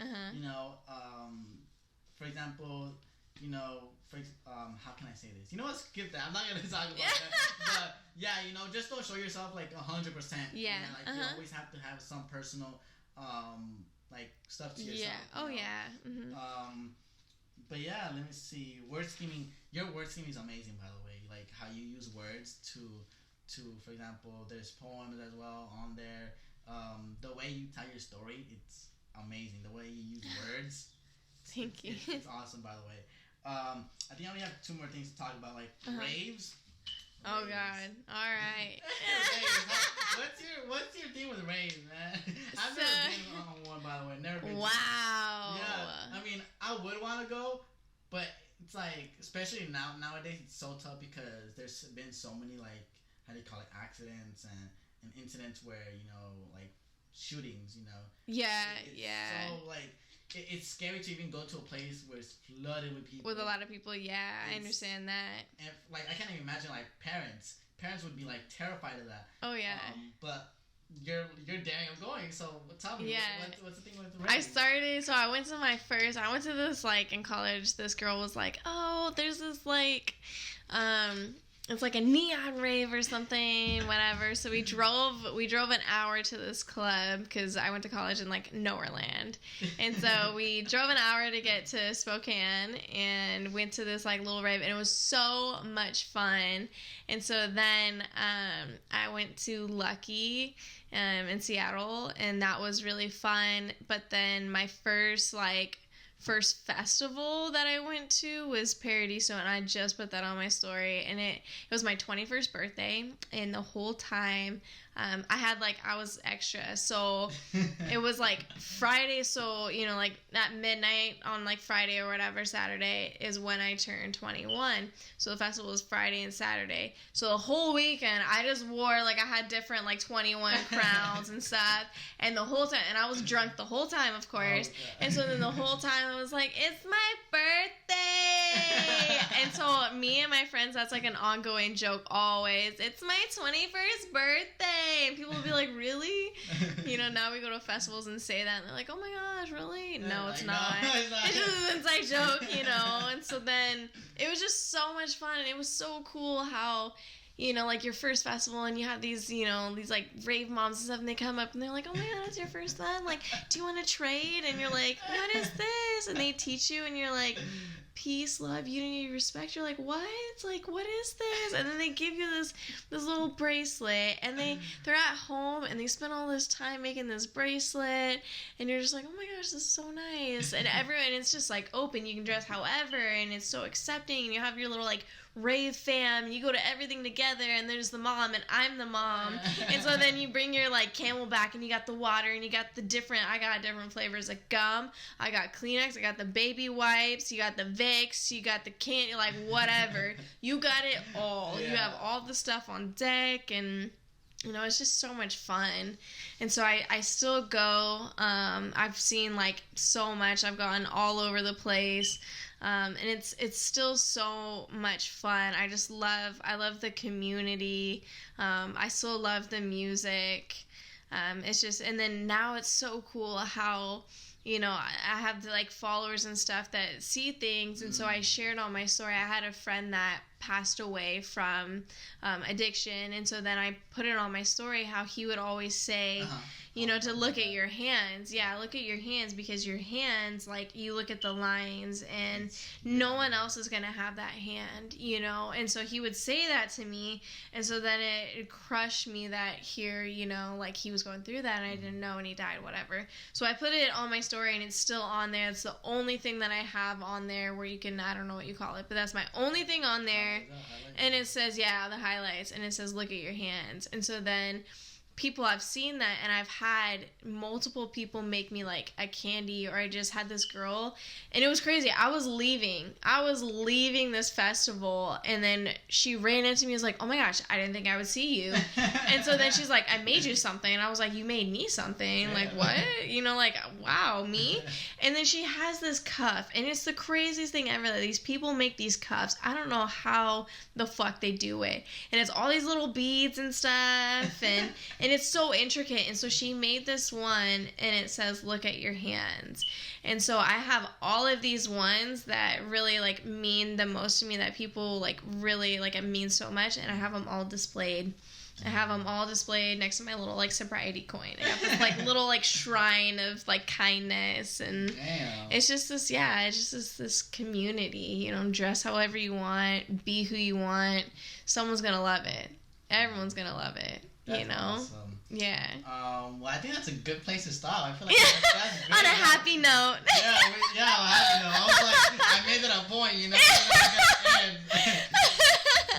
For example, how can I say this? What? Skip that. I'm not gonna talk about that. But just don't show yourself like 100%. You always have to have some personal like stuff to yourself. But let me see. Word scheming. Your word scheming is amazing, by the way. Like how you use words to, for example, there's poems as well on there. The way you tell your story, it's amazing. The way you use words. Thank you. It's awesome, by the way. I think I only have two more things to talk about, like raves. Oh God! All right. What's your thing with raves, man? I've never been on one, by the way. Never been. Wow. Yeah, I mean, I would want to go, but it's like, especially nowadays, it's so tough because there's been so many, like, how do you call it, accidents and incidents where like shootings. So like. It's scary to even go to a place where it's flooded with people. With a lot of people, I understand that. And like, I can't even imagine like parents. Parents would be like terrified of that. Oh yeah. But you're daring of going. So tell me, what's the thing with the race? I went to this like in college. This girl was like, oh, there's this like, it's like a neon rave or something, whatever. So we drove an hour to this club because I went to college in like nowhere land, and so we drove an hour to get to Spokane and went to this like little rave, and it was so much fun. And so then I went to Lucky in Seattle, and that was really fun. But then my first festival that I went to was Paradiso, and I just put that on my story, and it was my 21st birthday, and the whole time I was extra, so it was like Friday, so you know, like at midnight on like Friday or whatever, Saturday is when I turned 21, so the festival was Friday and Saturday, so the whole weekend I just wore like I had different like 21 crowns and stuff, and the whole time, and I was drunk the whole time, of course. And so then the whole time I was like, it's my birthday. And so me and my friends, that's like an ongoing joke always, it's my 21st birthday. And people will be like, really? You know, now we go to festivals and say that, and they're like, oh my gosh, really? No, it's not. It's just an inside joke, you know? And so then it was just so much fun, and it was so cool how, you know, like your first festival, and you have these, you know, these like rave moms and stuff, and they come up and they're like, oh my god, it's your first one, like, do you want to trade? And you're like, what is this? And they teach you, and you're like, peace, love, unity, respect. You're like, what? Like, what is this? And then they give you this little bracelet, and they're at home, and they spend all this time making this bracelet, and you're just like, oh my gosh, this is so nice. And it's just like open, you can dress however, and it's so accepting, and you have your little like rave fam, you go to everything together, and there's the mom, and I'm the mom. And so then you bring your like Camelback, and you got the water, and you got I got different flavors of gum, I got Kleenex, I got the baby wipes, you got the Vicks, you got the candy, like whatever. You got it all. Yeah. You have all the stuff on deck, and you know, it's just so much fun. And so I still go. I've seen like so much. I've gone all over the place. And it's still so much fun. I love the community. I still love the music. It's just, and then now it's so cool how, you know, I have the like followers and stuff that see things, and so I shared on my story. I had a friend that passed away from addiction, and so then I put it on my story how he would always say, you know, to look at your hands. Yeah, look at your hands, because your hands, like, you look at the lines, and no one else is gonna have that hand, you know. And so he would say that to me, and so then it crushed me that here, you know, like, he was going through that, and I didn't know, and he died, whatever. So I put it on my story, and it's still on there. It's the only thing that I have on there where you can, I don't know what you call it, but that's my only thing on there. And it says, yeah, the highlights, and it says, look at your hands. And so then people have seen that, and I've had multiple people make me like a candy, or I just had this girl, and it was crazy. I was leaving this festival, and then she ran into me and was like, oh my gosh, I didn't think I would see you. And so then she's like, I made you something. And I was like, you made me something? Like, what? You know, like, wow, me? And then she has this cuff, and it's the craziest thing ever that these people make these cuffs. I don't know how the fuck they do it. And it's all these little beads and stuff, and it's so intricate. And so she made this one, and it says, look at your hands. And so I have all of these ones that really like mean the most to me, that people like really like, it means so much, and I have them all displayed. I have them all displayed next to my little like sobriety coin. I got this like little like shrine of like kindness, and it's just this, this community, you know, dress however you want, be who you want. Someone's gonna love it. Everyone's gonna love it. That's, you know? Awesome. Yeah. Well, I think that's a good place to stop. I feel like that's great. On a happy note. On a happy note. I was like, I made it a point, you know?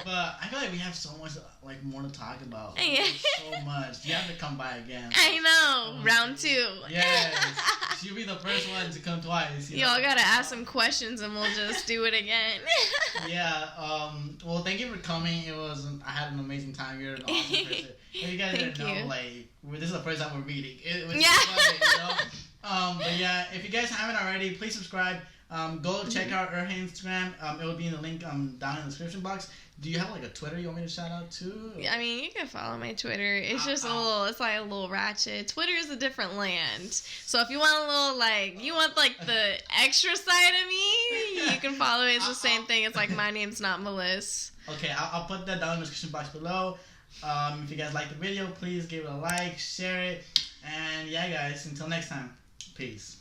But I feel like we have so much like more to talk about. Like, so much. You have to come by again. I know. Round 2. Yes. You'll be the first one to come twice. Y'all gotta ask some questions, and we'll just do it again. Yeah. Well, thank you for coming. I had an amazing time. You're an awesome person. If you guys didn't know, like, this is the first time we're meeting. It was funny, you know? But yeah, if you guys haven't already, please subscribe. Go check out her Instagram. It will be in the link down in the description box. Do you have like a Twitter you want me to shout out to? I mean, you can follow my Twitter. It's just it's like a little ratchet. Twitter is a different land. So if you want a little you want the extra side of me, you can follow it. It's the same thing. It's like my name's not Melissa. Okay, I'll put that down in the description box below. If you guys like the video, please give it a like, share it, and yeah, guys. Until next time, peace.